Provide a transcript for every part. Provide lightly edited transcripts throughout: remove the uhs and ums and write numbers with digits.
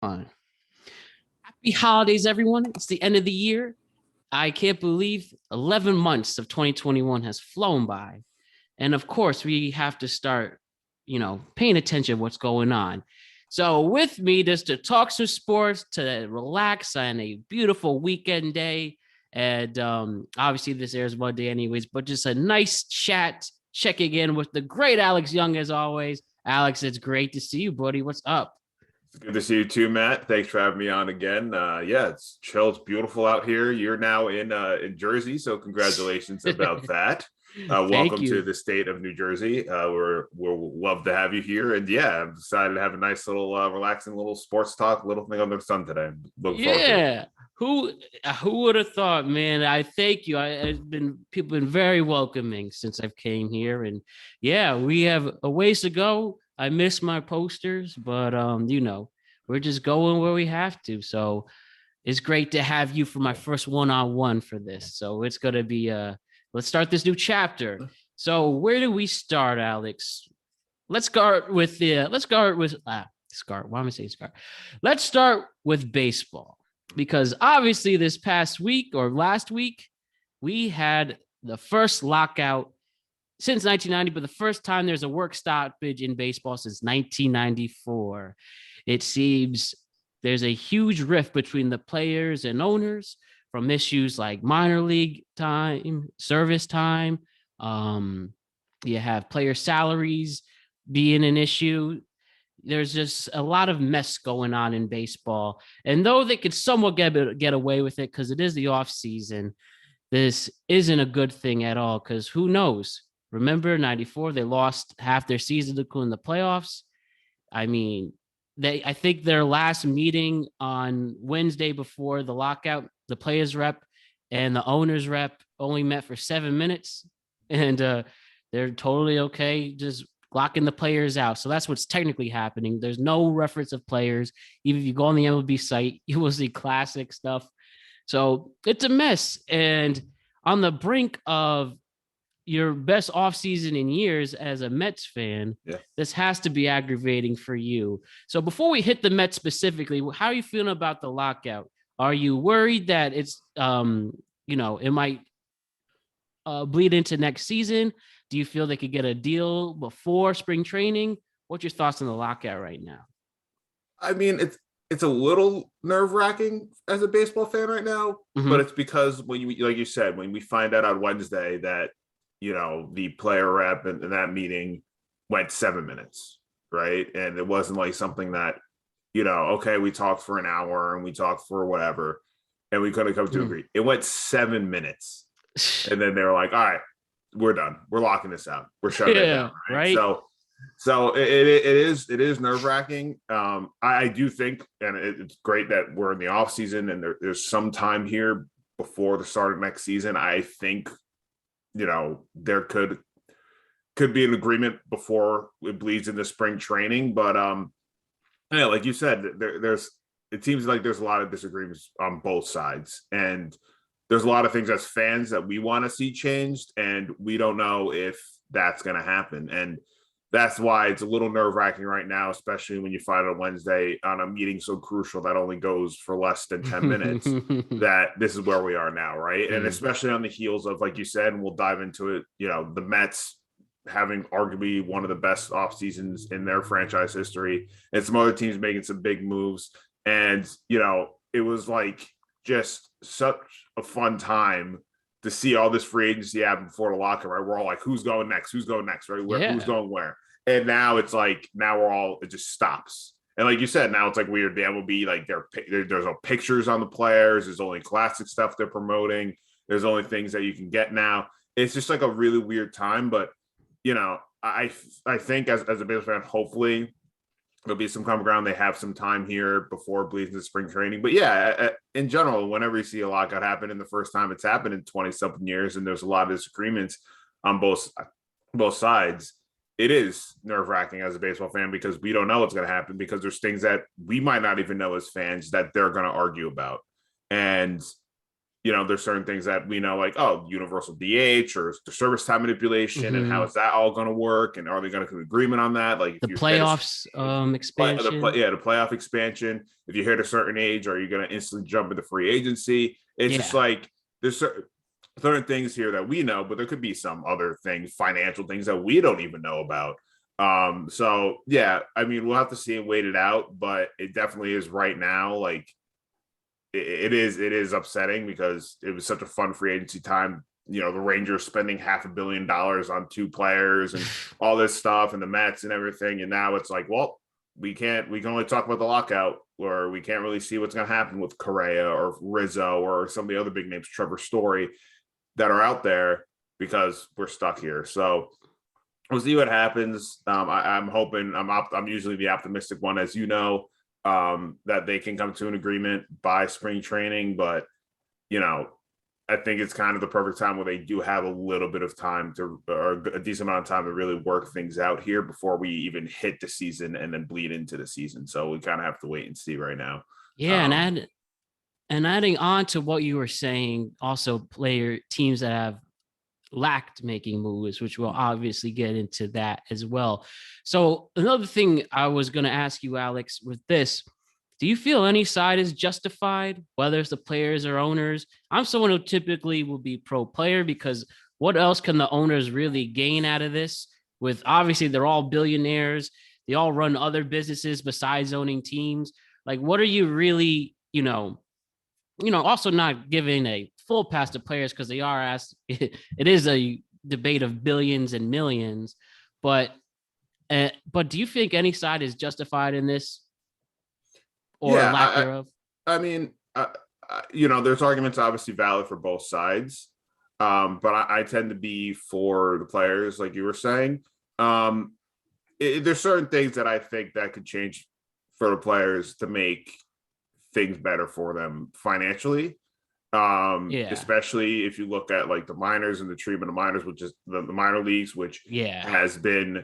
Fine. Happy holidays, everyone. It's the end of the year. I can't believe 11 months of 2021 has flown by. And of course, we have to start, paying attention to what's going on. So with me, just to talk some sports, to relax on a beautiful weekend day. And obviously this airs Monday anyways, but just a nice chat, checking in with the great Alex Young as always. Alex, it's great to see you, buddy. What's up? It's good to see you too, Matt. Thanks for having me on again. Yeah, it's chill. It's beautiful out here. You're now in Jersey, so congratulations about that. Welcome to the state of New Jersey. We'll love to have you here. And yeah, I'm excited to have a nice little relaxing little sports talk, little thing under the sun today. Look forward to it. Who would have thought, man? I thank you. People been very welcoming since I've came here, and yeah, we have a ways to go. I miss my posters, but we're just going where we have to. So it's great to have you for my first one-on-one for this. So it's gonna be let's start this new chapter. So where do we start, Alex? Let's start with Scar. Why am I saying Scar? Let's start with baseball. Because obviously this past week or last week, we had the first lockout since 1990, but the first time there's a work stoppage in baseball since 1994. It seems there's a huge rift between the players and owners from issues like minor league time, service time. You have player salaries being an issue. There's just a lot of mess going on in baseball. And though they could somewhat get away with it because it is the off season, this isn't a good thing at all because who knows? Remember, 94, they lost half their season in the playoffs. I mean, I think their last meeting on Wednesday before the lockout, the players rep and the owners rep only met for 7 minutes. And they're totally okay just locking the players out. So that's what's technically happening. There's no reference of players. Even if you go on the MLB site, you will see classic stuff. So it's a mess. And on the brink of your best offseason in years as a Mets fan, This has to be aggravating for you. So before we hit the Mets specifically, how are you feeling about the lockout? Are you worried that it's, it might bleed into next season? Do you feel they could get a deal before spring training? What's your thoughts on the lockout right now? I mean, it's a little nerve-wracking as a baseball fan right now, but it's because when like you said, when we find out on Wednesday that, the player rep and that meeting went 7 minutes, right? And it wasn't like something that, okay, we talked for an hour and we talked for whatever, and we couldn't come to agree. It went 7 minutes. And then they were like, all right, we're done. We're locking this out. We're shutting it down. Right. So it is nerve wracking. I do think, and it's great that we're in the off season and there's some time here before the start of next season. I think, there could be an agreement before it bleeds into spring training. But like you said, it seems like there's a lot of disagreements on both sides, and there's a lot of things as fans that we want to see changed, and we don't know if that's going to happen. And that's why it's a little nerve-wracking right now, especially when you find on Wednesday on a meeting so crucial that only goes for less than 10 minutes, that this is where we are now, right? And especially on the heels of, like you said, and we'll dive into it, the Mets having arguably one of the best off seasons in their franchise history, and some other teams making some big moves. And, it was like just such a fun time to see all this free agency happen before the lockout, right? We're all like, who's going next, right? Who's going where? And now it's like, it just stops. And like you said, now it's like weird. The MLB, like there's no pictures on the players. There's only classic stuff they're promoting. There's only things that you can get now. It's just like a really weird time. But, I think as a baseball fan, hopefully there'll be some common ground. They have some time here before it bleeds into spring training. But yeah, in general, whenever you see a lockout happen, and the first time it's happened in 20-something years, and there's a lot of disagreements on both sides, it is nerve-wracking as a baseball fan because we don't know what's going to happen, because there's things that we might not even know as fans that they're going to argue about. And, there's certain things that we know, like, oh, universal DH or the service time manipulation, and how Mm-hmm. is that all going to work? And are they going to come to agreement on that? Like, if The you hit playoffs expansion. the playoff expansion, if you hit a certain age, are you going to instantly jump into free agency? It's just Yeah. like there's certain things here that we know, but there could be some other things, financial things that we don't even know about. So yeah, I mean, we'll have to see and wait it out, but it definitely is right now. Like, it is upsetting because it was such a fun free agency time. The Rangers spending $500 million on 2 players and all this stuff, and the Mets and everything. And now it's like, well, we can only talk about the lockout, or we can't really see what's going to happen with Correa or Rizzo or some of the other big names, Trevor Story, that are out there because we're stuck here. So we'll see what happens. I'm hoping, I'm usually the optimistic one, as you know, that they can come to an agreement by spring training. But, I think it's kind of the perfect time where they do have a little bit of time or a decent amount of time to really work things out here before we even hit the season and then bleed into the season. So we kind of have to wait and see right now. Yeah, and adding on to what you were saying, also player teams that have lacked making moves, which we'll obviously get into that as well. So another thing I was going to ask you, Alex, with this, do you feel any side is justified, whether it's the players or owners? I'm someone who typically will be pro player, because what else can the owners really gain out of this? With obviously they're all billionaires. They all run other businesses besides owning teams. Like, what are you really, also not giving a full pass to players, because they are asked, it is a debate of billions and millions, but do you think any side is justified in this, or lack thereof? I mean, there's arguments obviously valid for both sides, but I tend to be for the players, like you were saying. There's certain things that I think that could change for the players to make things better for them financially. Especially if you look at like the minors and the treatment of minors, which is the minor leagues, which has been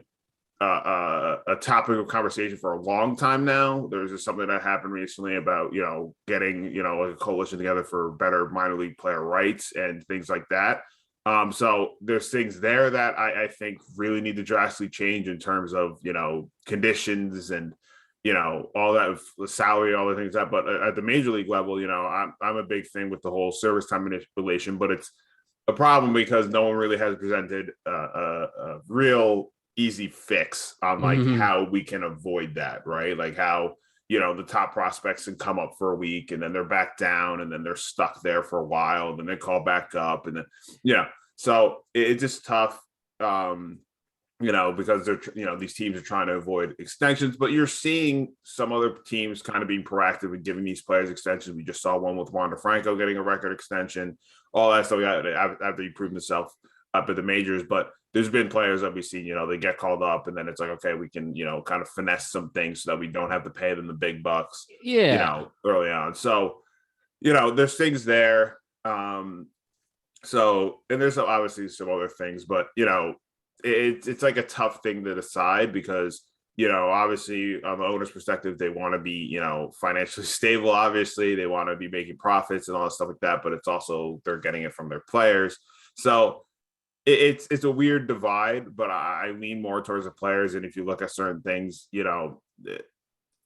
a topic of conversation for a long time now. There's just something that happened recently about, getting, like a coalition together for better minor league player rights and things like that. So there's things there that I think really need to drastically change in terms of, conditions and, all that, salary, all the things that, but at the major league level, I'm a big thing with the whole service time manipulation, but it's a problem because no one really has presented a real easy fix on like how we can avoid that, right? Like how, the top prospects can come up for a week and then they're back down and then they're stuck there for a while and then they call back up and then, so it's just tough. Because they're, these teams are trying to avoid extensions, but you're seeing some other teams kind of being proactive and giving these players extensions. We just saw one with Wander Franco getting a record extension, all that stuff after you prove themselves up at the majors. But there's been players that we've seen, they get called up and then it's like, okay, we can, kind of finesse some things so that we don't have to pay them the big bucks, early on. So, there's things there. So, and there's obviously some other things, but, it's like a tough thing to decide because, obviously on the owner's perspective, they want to be, financially stable. Obviously they want to be making profits and all that stuff like that, but it's also, they're getting it from their players. So it's a weird divide, but I lean more towards the players. And if you look at certain things,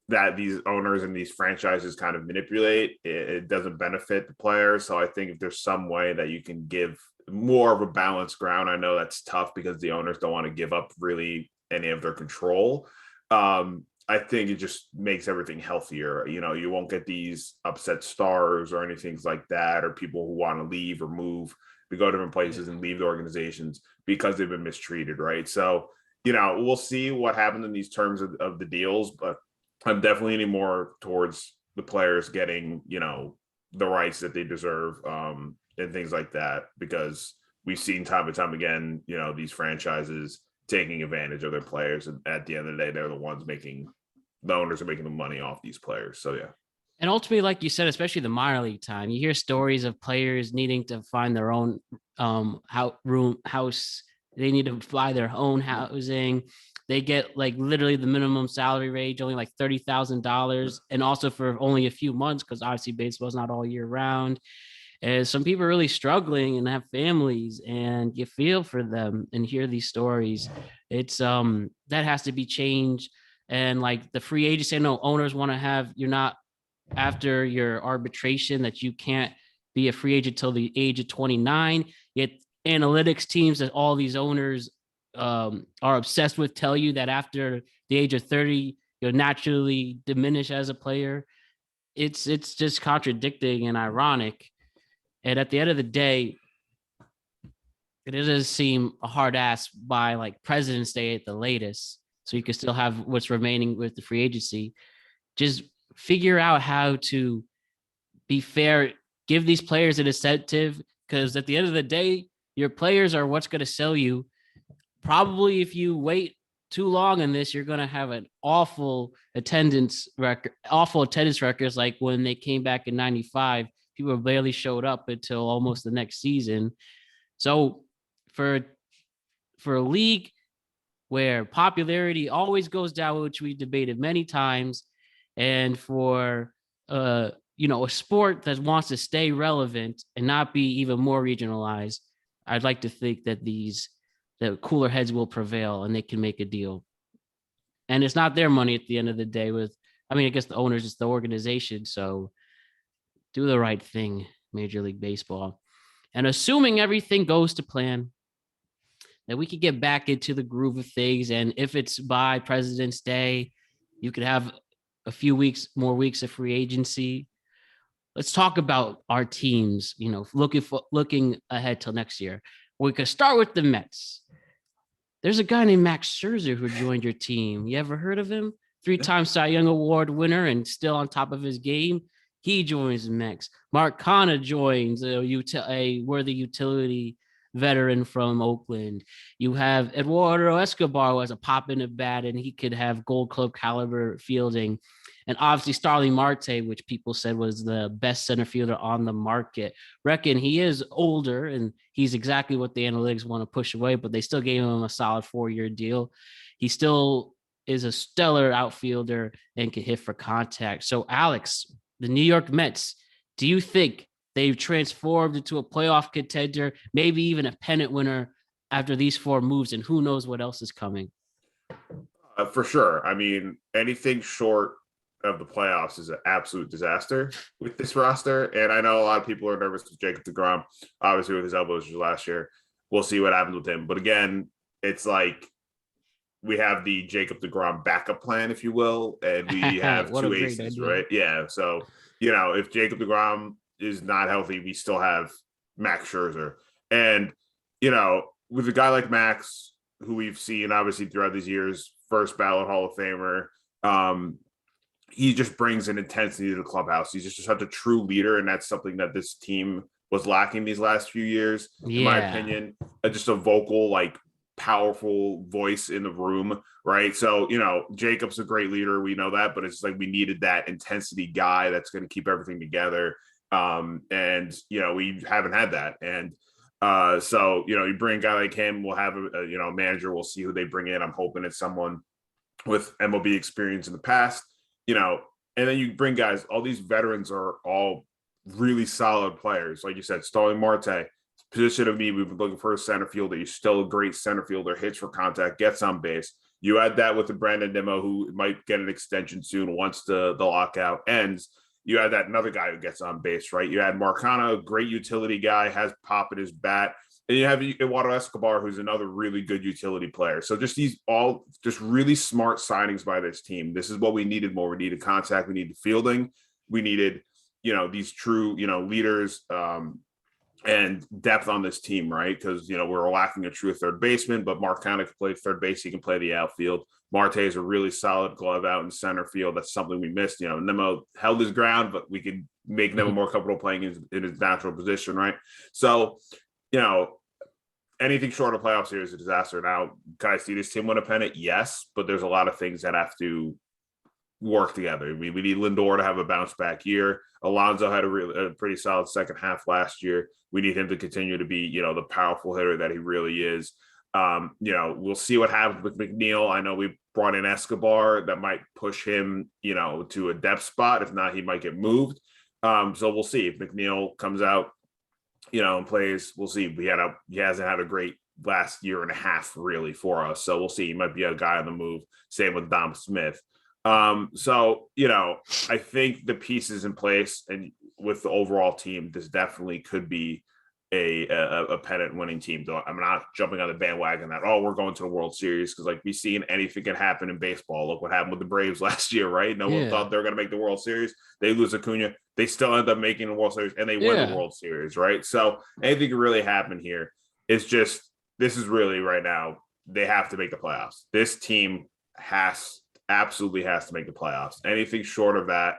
that these owners and these franchises kind of manipulate, it doesn't benefit the players. So I think if there's some way that you can give more of a balanced ground, I know that's tough because the owners don't want to give up really any of their control. I think it just makes everything healthier. You won't get these upset stars or anything like that, or people who want to leave or move to go different places and leave the organizations because they've been mistreated. Right. So, we'll see what happens in these terms of the deals, but I'm definitely leaning more towards the players getting, the rights that they deserve, and things like that, because we've seen time and time again, these franchises taking advantage of their players. And at the end of the day, they're the owners are making the money off these players. So, yeah. And ultimately, like you said, especially the minor league time, you hear stories of players needing to find their own house. They need to buy their own housing. They get like literally the minimum salary range, only like $30,000, and also for only a few months, because obviously baseball is not all year round. And some people are really struggling and have families, and you feel for them and hear these stories. It's that has to be changed. And like the free agency, I know owners want to have, you're not after your arbitration that you can't be a free agent till the age of 29. Yet analytics teams that all these owners are obsessed with tell you that after the age of 30, you'll naturally diminish as a player. It's just contradicting and ironic. And at the end of the day, it does seem a hard ass by like President's Day at the latest. So you can still have what's remaining with the free agency. Just figure out how to be fair, give these players an incentive, because at the end of the day, your players are what's going to sell you. Probably if you wait too long in this, you're going to have an awful attendance records like when they came back in 95. People barely showed up until almost the next season. So for a league where popularity always goes down, which we debated many times, and for a sport that wants to stay relevant and not be even more regionalized, I'd like to think that the cooler heads will prevail and they can make a deal. And it's not their money at the end of the day. I guess the owners, it's the organization. So do the right thing, Major League Baseball. And assuming everything goes to plan, that we could get back into the groove of things. And if it's by President's Day, you could have a few more weeks of free agency. Let's talk about our teams, looking ahead till next year. We could start with the Mets. There's a guy named Max Scherzer who joined your team. You ever heard of him? 3-time Cy Young Award winner and still on top of his game. He joins the Mets. Mark Canha joins a worthy utility veteran from Oakland. You have Eduardo Escobar, who has a pop in the bat, and he could have Gold Glove caliber fielding. And obviously Starling Marte, which people said was the best center fielder on the market. Reckon he is older, and he's exactly what the analytics want to push away, but they still gave him a solid 4-year deal. He still is a stellar outfielder and can hit for contact. So, Alex, the New York Mets, do you think they've transformed into a playoff contender, maybe even a pennant winner after these 4 moves, and who knows what else is coming? For sure. I mean, anything short of the playoffs is an absolute disaster with this roster. And I know a lot of people are nervous with Jacob deGrom, obviously with his elbow issues last year. We'll see what happens with him. But again, it's like we have the Jacob deGrom backup plan, if you will, and we have 2 aces, right? Yeah. So, if Jacob deGrom is not healthy, we still have Max Scherzer. And, with a guy like Max, who we've seen obviously throughout these years, first ballot Hall of Famer, he just brings an intensity to the clubhouse. He's just such a true leader, and that's something that this team was lacking these last few years, in my opinion. Just a vocal, like, powerful voice in the room, right? So, Jacob's a great leader. We know that, but it's like we needed that intensity guy that's going to keep everything together. And, we haven't had that. And so, you bring a guy like him, we'll have a manager, we'll see who they bring in. I'm hoping it's someone with MLB experience in the past. And then you bring guys, all these veterans are all really solid players. Like you said, Starling Marte, position of need, we've been looking for a center fielder. He's still a great center fielder, hits for contact, gets on base. You add that with the Brandon Nimmo, who might get an extension soon once the lockout ends. You add that another guy who gets on base, right? You add Mark Canha, a great utility guy, has pop in his bat. And you have Eduardo Escobar, who's another really good utility player. So just these all just really smart signings by this team. This is what we needed more. We needed contact. We needed fielding. We needed, these true, leaders and depth on this team, right? Because, we're lacking a true third baseman, but Mark Canha can play third base. He can play the outfield. Marte is a really solid glove out in center field. That's something we missed. Nimmo held his ground, but we could make Nimmo more comfortable playing in his natural position, right? So, anything short of playoffs here is a disaster. Now, can I see this team win a pennant? Yes, but there's a lot of things that have to work together. I mean, we need Lindor to have a bounce back year. Alonso had a pretty solid second half last year. We need him to continue to be, the powerful hitter that he really is. We'll see what happens with McNeil. I know we brought in Escobar that might push him, to a depth spot. If not, he might get moved. So we'll see if McNeil comes out and plays. We'll see. He hasn't had a great last year and a half really for us. So we'll see. He might be a guy on the move. Same with Dom Smith. So, I think the pieces in place and with the overall team, this definitely could be a pennant winning team. Though I'm not jumping on the bandwagon that, we're going to the World Series, because like we've seen anything can happen in baseball. Look what happened with the Braves last year, right? No one thought they were going to make the World Series. They lose Acuna. They still end up making the World Series and they win the World Series, right? So anything can really happen here. It's just, this is really right now, they have to make the playoffs. This team absolutely has to make the playoffs. Anything short of that,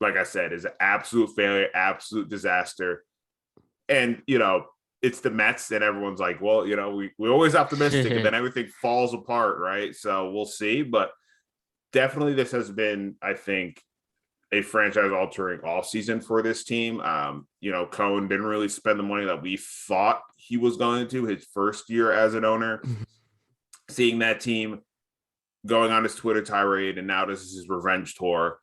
like I said, is an absolute failure, absolute disaster. And, it's the Mets, and everyone's like, well, we're always optimistic, and then everything falls apart, right? So we'll see. But definitely this has been, I think, a franchise-altering offseason for this team. Cohen didn't really spend the money that we thought he was going to his first year as an owner. Seeing that team going on his Twitter tirade, and now this is his revenge tour.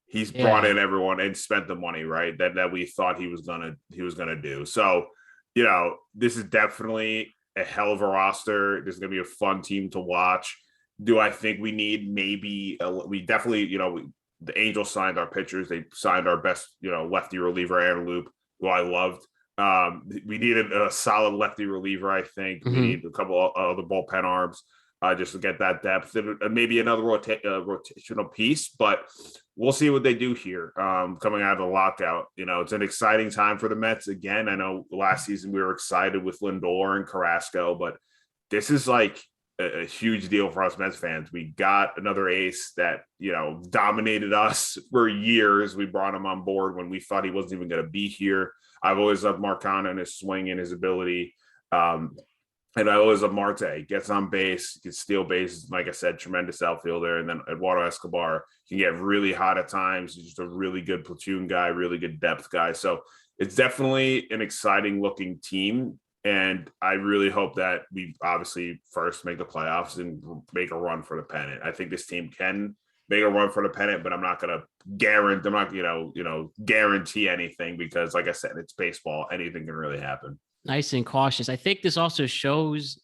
He's brought in everyone and spent the money, right? That we thought he was gonna do. So, this is definitely a hell of a roster. This is gonna be a fun team to watch. Do I think we need we definitely, the Angels signed our pitchers. They signed our best, lefty reliever, Aaron Loop, who I loved. We needed a solid lefty reliever, I think. We need a couple of other bullpen arms. Just to get that depth and maybe another rotational piece, but we'll see what they do here coming out of the lockout. It's an exciting time for the Mets. Again, I know last season we were excited with Lindor and Carrasco, but this is like a huge deal for us Mets fans. We got another ace that, dominated us for years. We brought him on board when we thought he wasn't even going to be here. I've always loved Marcano and his swing and his ability. And I always love Marte. Gets on base, gets steal bases. Like I said, tremendous outfielder. And then Eduardo Escobar can get really hot at times. He's just a really good platoon guy, really good depth guy. So it's definitely an exciting looking team. And I really hope that we obviously first make the playoffs and make a run for the pennant. I think this team can make a run for the pennant, but I'm not going to guarantee anything, because like I said, it's baseball. Anything can really happen. Nice and cautious. I think this also shows,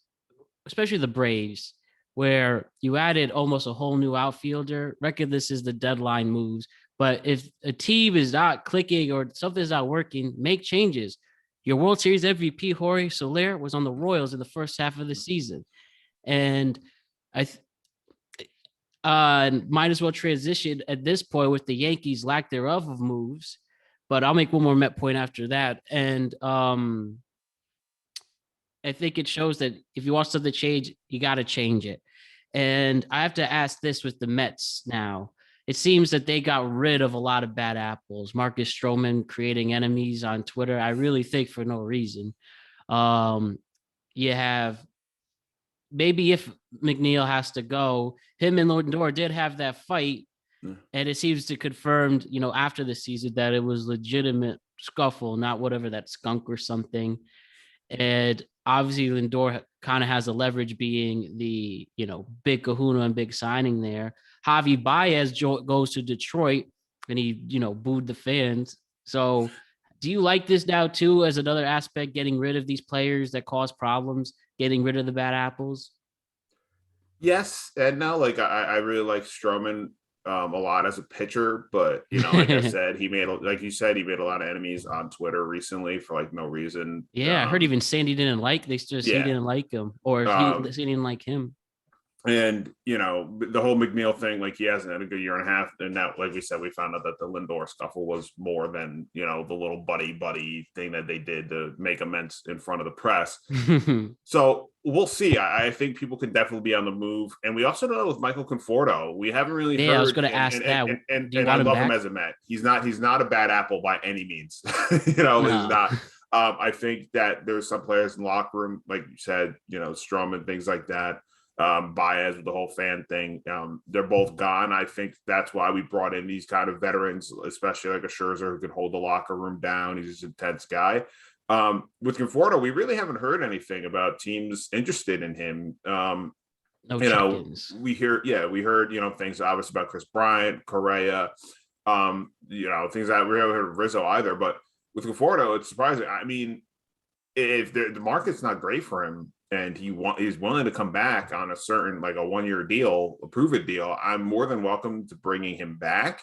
especially the Braves, where you added almost a whole new outfielder. Reckon this is the deadline moves, but if a team is not clicking or something's not working, make changes. Your World Series MVP, Jorge Soler, was on the Royals in the first half of the season. And I might as well transition at this point with the Yankees' lack thereof of moves. But I'll make one more Met point after that. And I think it shows that if you want something to change, you got to change it. And I have to ask this with the Mets now. It seems that they got rid of a lot of bad apples. Marcus Stroman creating enemies on Twitter, I really think for no reason. You have, maybe if McNeil has to go, him and Lindor did have that fight. And it seems to confirmed, after the season that it was legitimate scuffle, not whatever, that skunk or something. And obviously Lindor kind of has the leverage being the, big kahuna and big signing there. Javi Baez goes to Detroit and he, booed the fans. So do you like this now too, as another aspect, getting rid of these players that cause problems, getting rid of the bad apples? Yes. And now, like, I really like Stroman a lot as a pitcher, but like I said, he made a lot of enemies on Twitter recently for like no reason. I heard even Sandy didn't like, he didn't like him, or he didn't like him. And the whole McNeil thing, like, he hasn't had a good year and a half. And now, like we said, we found out that the Lindor scuffle was more than the little buddy thing that they did to make amends in front of the press. So we'll see. I think people can definitely be on the move. And we also know with Michael Conforto, we haven't really heard. I was going to ask that. And I love him as a Met. He's not a bad apple by any means. He's not. I think that there's some players in the locker room, like you said, Stroman, things like that. Baez with the whole fan thing. They're both gone. I think that's why we brought in these kind of veterans, especially like a Scherzer who can hold the locker room down. He's just an intense guy. With Conforto, we really haven't heard anything about teams interested in him. We heard things obviously about Chris Bryant, Correa, things that we haven't heard of Rizzo either, but with Conforto, it's surprising. I mean, if the market's not great for him and he's willing to come back on a certain, like, a 1-year deal, a prove-it deal, I'm more than welcome to bringing him back.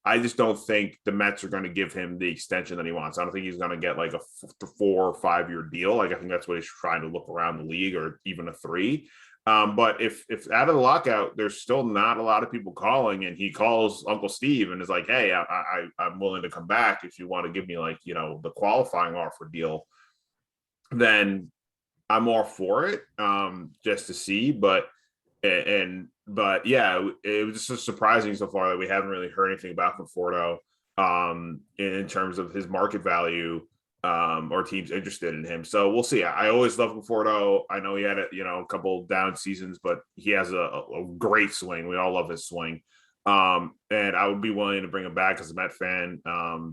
I just don't think the Mets are going to give him the extension that he wants. I don't think he's going to get like a 4 or 5 year deal. Like, I think that's what he's trying to look around the league, or even a 3. But if out of the lockout, there's still not a lot of people calling, and he calls Uncle Steve and is like, "Hey, I'm willing to come back if you want to give me, like, the qualifying offer deal," then I'm all for it, just to see. But yeah, it was just surprising so far that we haven't really heard anything about Conforto, in terms of his market value, or teams interested in him. So we'll see. I always love Conforto. I know he had a couple down seasons, but he has a great swing. We all love his swing. And I would be willing to bring him back as a Met fan,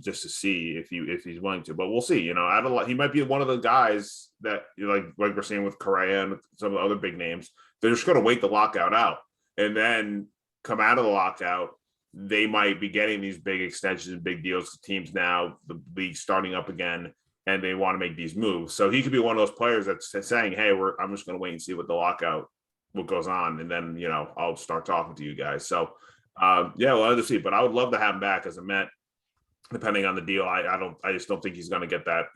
just to see if he's willing to. But we'll see. He might be one of the guys that, like we're seeing with Correa and some of the other big names. They're just going to wait the lockout out and then come out of the lockout. They might be getting these big extensions and big deals to teams now. The league's starting up again, and they want to make these moves. So he could be one of those players that's saying, "Hey, I'm just going to wait and see what goes on, and then I'll start talking to you guys." So. Yeah, we'll have to see, but I would love to have him back as a Met, depending on the deal. I just don't think he's going to get that,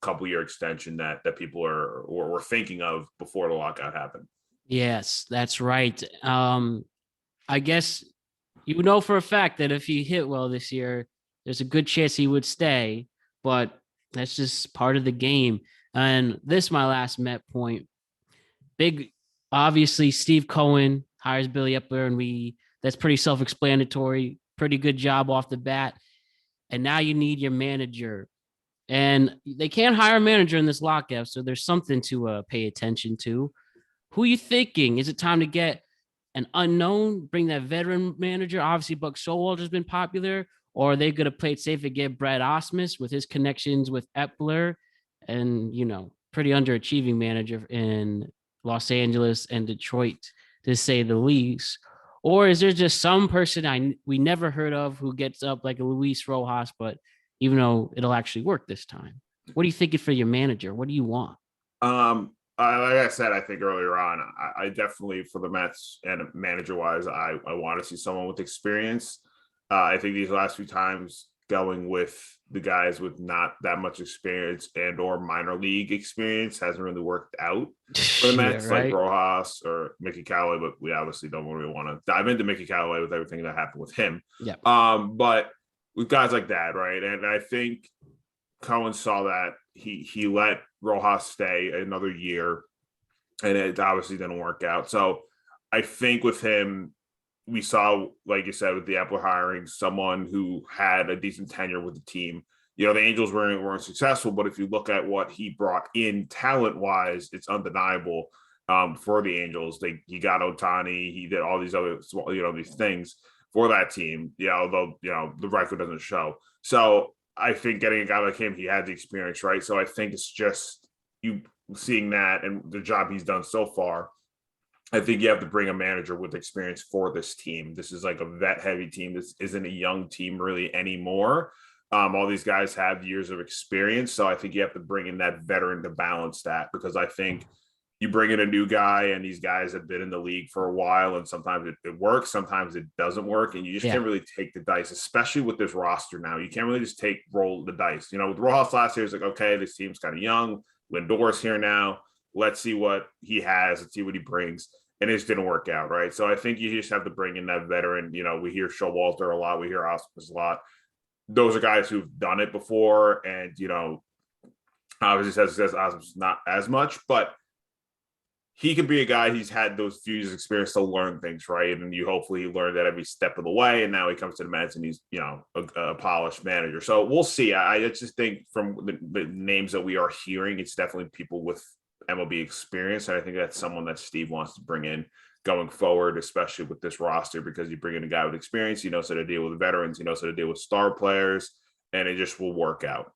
couple year extension that people were thinking of before the lockout happened. Yes, that's right. I guess for a fact that if he hit well this year, there's a good chance he would stay, but that's just part of the game. And this, my last Met point, obviously Steve Cohen hires Billy Epler, and that's pretty self-explanatory, pretty good job off the bat. And now you need your manager. And they can't hire a manager in this lockout, so there's something to pay attention to. Who are you thinking? Is it time to get an unknown, bring that veteran manager? Obviously, Buck Showalter's been popular. Or are they going to play it safe and get Brad Osmus with his connections with Epler and, pretty underachieving manager in Los Angeles and Detroit, to say the least? Or is there just some person we never heard of who gets up like a Luis Rojas, but even though it'll actually work this time? What are you thinking for your manager? What do you want? Like I said, I think earlier on, I definitely, for the Mets and manager-wise, I want to see someone with experience. I think these last few times going with the guys with not that much experience and or minor league experience hasn't really worked out for the Mets, right? Like Rojas or Mickey Callaway, but we obviously don't really want to dive into Mickey Callaway with everything that happened with him. Yeah. But with guys like that, right? And I think Cohen saw that he let Rojas stay another year, and it obviously didn't work out. So I think with him, we saw, like you said, with the Epler hiring, someone who had a decent tenure with the team. The Angels weren't successful, but if you look at what he brought in talent-wise, it's undeniable for the Angels. He got Ohtani, he did all these other, these things for that team. Although the record doesn't show. So I think getting a guy like him, he had the experience, right? So I think it's just you seeing that and the job he's done so far. I think you have to bring a manager with experience for this team. This is like a vet-heavy team. This isn't a young team really anymore. All these guys have years of experience, so I think you have to bring in that veteran to balance that, because I think you bring in a new guy and these guys have been in the league for a while, and sometimes it works, sometimes it doesn't work, and you just can't really take the dice, especially with this roster now. You can't really just roll the dice. With Rojas last year, it's like, okay, this team's kind of young. Lindor's here now. Let's see what he has. Let's see what he brings. And it just didn't work out, right? So I think you just have to bring in that veteran. We hear Showalter a lot. We hear Osmus a lot. Those are guys who've done it before. And, obviously says Osmus not as much, but he can be a guy, he's had those few years of experience to learn things, right? And hopefully he learned that every step of the way. And now he comes to the Mets and he's, a polished manager. So we'll see. I just think from the names that we are hearing, it's definitely people with MLB experience. And I think that's someone that Steve wants to bring in going forward, especially with this roster, because you bring in a guy with experience, he knows how to deal with veterans, he knows how to deal with star players, and it just will work out.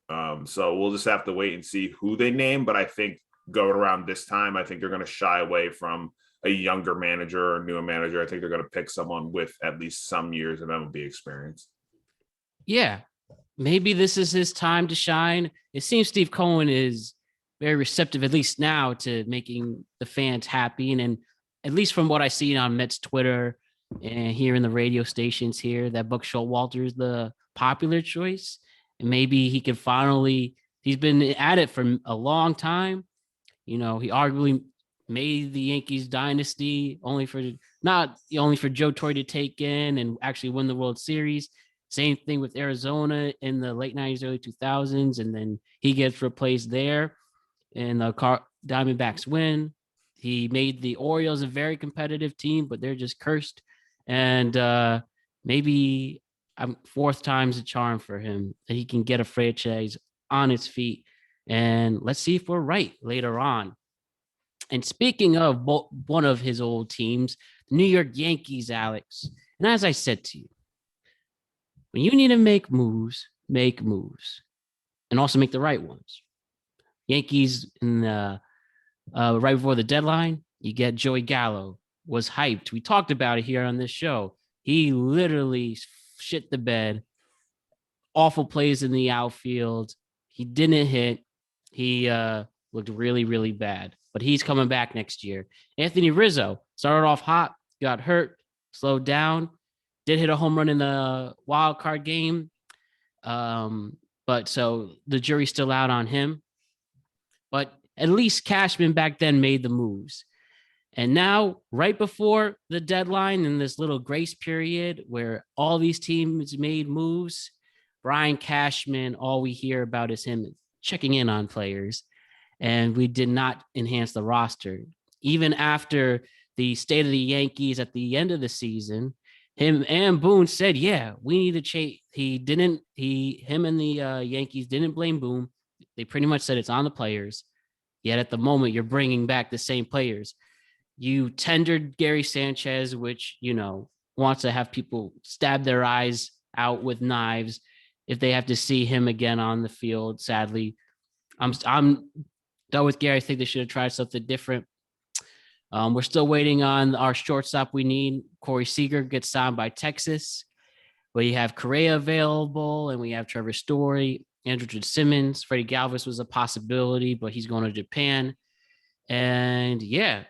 So we'll just have to wait and see who they name. But I think going around this time, I think they're going to shy away from a younger manager or newer manager. I think they're going to pick someone with at least some years of MLB experience. Yeah. maybe this is his time to shine. It seems Steve Cohen is very receptive, at least now, to making the fans happy. And at least from what I see on Mets Twitter and here in the radio stations here, that Buck Showalter is the popular choice. And maybe he can finally, he's been at it for a long time. He arguably made the Yankees dynasty only for Joe Torre to take in and actually win the World Series. Same thing with Arizona in the late 90s, early 2000s. And then he gets replaced there and the Diamondbacks win. He made the Orioles a very competitive team, but they're just cursed. And maybe fourth time's a charm for him, that he can get a franchise on its feet. And let's see if we're right later on. And speaking of one of his old teams, the New York Yankees, Alex. And as I said to you, when you need to make moves, and also make the right ones. Yankees in the right before the deadline, you get Joey Gallo, was hyped. We talked about it here on this show. He literally shit the bed. Awful plays in the outfield. He didn't hit. He looked really, really bad. But he's coming back next year. Anthony Rizzo started off hot, got hurt, slowed down, did hit a home run in the wild card game. But so the jury's still out on him. But at least Cashman back then made the moves. And now, right before the deadline, in this little grace period where all these teams made moves, Brian Cashman, all we hear about is him checking in on players. And we did not enhance the roster. Even after the state of the Yankees at the end of the season, him and Boone said, yeah, we need to change. Him and the Yankees didn't blame Boone. They pretty much said it's on the players. Yet at the moment, you're bringing back the same players. You tendered Gary Sanchez, which, wants to have people stab their eyes out with knives if they have to see him again on the field. Sadly, I'm done with Gary. I think they should have tried something different. We're still waiting on our shortstop we need. Corey Seager gets signed by Texas. We have Correa available, and we have Trevor Story, Andrew Simmons. Freddie Galvis was a possibility, but he's going to Japan. And yeah,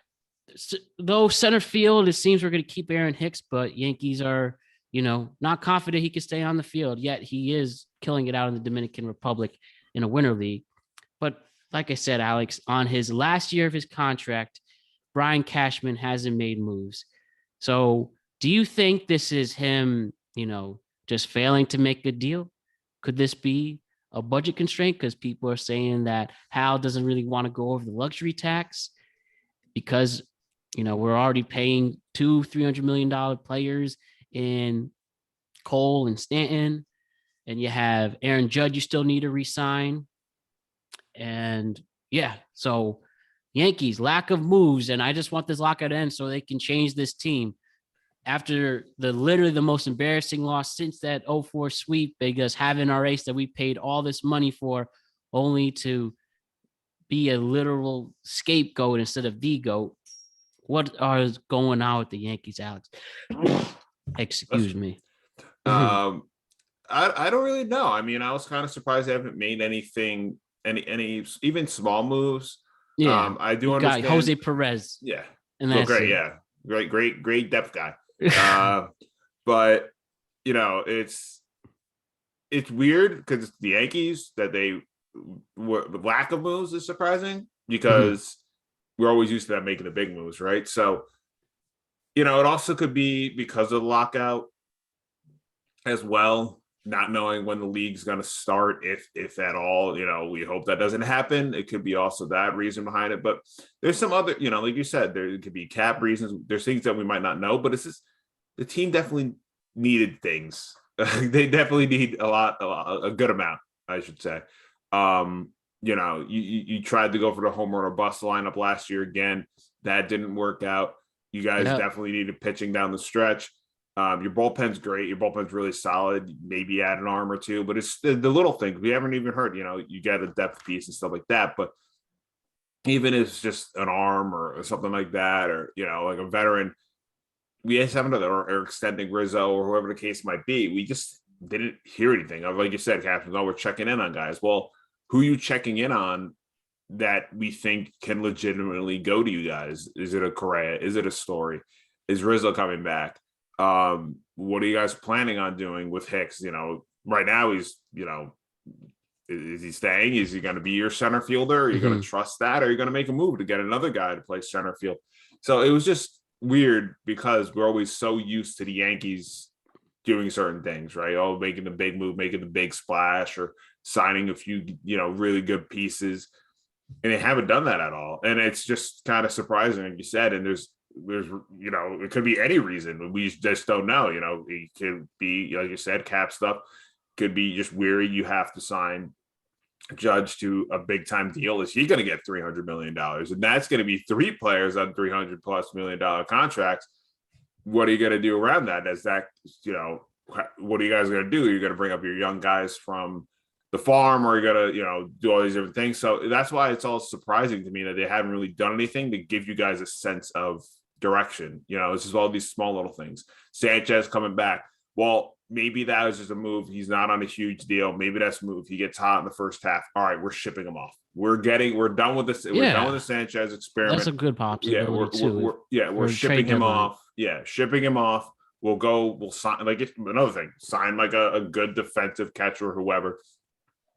though center field, it seems we're going to keep Aaron Hicks, but Yankees are, not confident he can stay on the field. Yet he is killing it out in the Dominican Republic in a winter league. But like I said, Alex, on his last year of his contract, Brian Cashman hasn't made moves. So do you think this is him, just failing to make a deal? Could this be a budget constraint? Because people are saying that Hal doesn't really want to go over the luxury tax because, we're already paying $200-300 million players in Cole and Stanton. And you have Aaron Judge you still need to re-sign. And yeah, so Yankees, lack of moves. And I just want this lockout to end so they can change this team. After literally the most embarrassing loss since that 0-4 sweep, because having our ace that we paid all this money for only to be a literal scapegoat instead of the GOAT. What is going on with the Yankees, Alex? Excuse me. I don't really know. I mean, I was kind of surprised they haven't made anything, any even small moves. Yeah, I do understand Jose Perez. Yeah, and that's great. Yeah, great depth guy. But it's weird because it's the Yankees that the lack of moves is surprising because we're always used to them making the big moves, right? So, it also could be because of the lockout as well, not knowing when the league's going to start, if at all. We hope that doesn't happen. It could be also that reason behind it, but there's some other, like you said, there could be cap reasons. There's things that we might not know, but it's just the team definitely needed things. They definitely need a good amount, I should say. You tried to go for the home run or bust lineup last year again. That didn't work out. You guys definitely needed pitching down the stretch. Your bullpen's great. Your bullpen's really solid. Maybe add an arm or two, but it's the little things. We haven't even heard, you get a depth piece and stuff like that. But even if it's just an arm or something like that, or, like a veteran, we just haven't, or extending Rizzo or whoever the case might be. didn't hear anything. Like you said, Captain, oh, we're checking in on guys. Well, who are you checking in on that we think can legitimately go to you guys? Is it a Correa? Is it a Story? Is Rizzo coming back? What are you guys planning on doing with Hicks? You know, right now he's, you know, is he staying? Is he going to be your center fielder? Are you going to trust that? Or are you going to make a move to get another guy to play center field? So it was just weird because we're always so used to the Yankees doing certain things, right? Oh, making the big move, making the big splash, or signing a few, you know, really good pieces. And they haven't done that at all. And it's just kind of surprising, like you said. And there's, you know, it could be any reason. We just don't know. You know, it could be, like you said, cap stuff. Could be just weary. You have to sign Judge to a big time deal. Is he going to get $300 million? And that's going to be 3 players on $300+ million contracts. What are you going to do around that? As that, you know, what are you guys going to do? You're going to bring up your young guys from the farm, or you're going to, you know, do all these different things. So that's why it's all surprising to me that they haven't really done anything to give you guys a sense of direction. You know, it's just all these small little things. Sanchez coming back. Well, maybe that was just a move. He's not on a huge deal. Maybe that's a move. He gets hot in the first half. All right, we're shipping him off. We're done with this. We're done with the Sanchez experiment. That's a good possibility we're shipping him off. Yeah, shipping him off. We'll sign, like, another thing, sign like a good defensive catcher or whoever,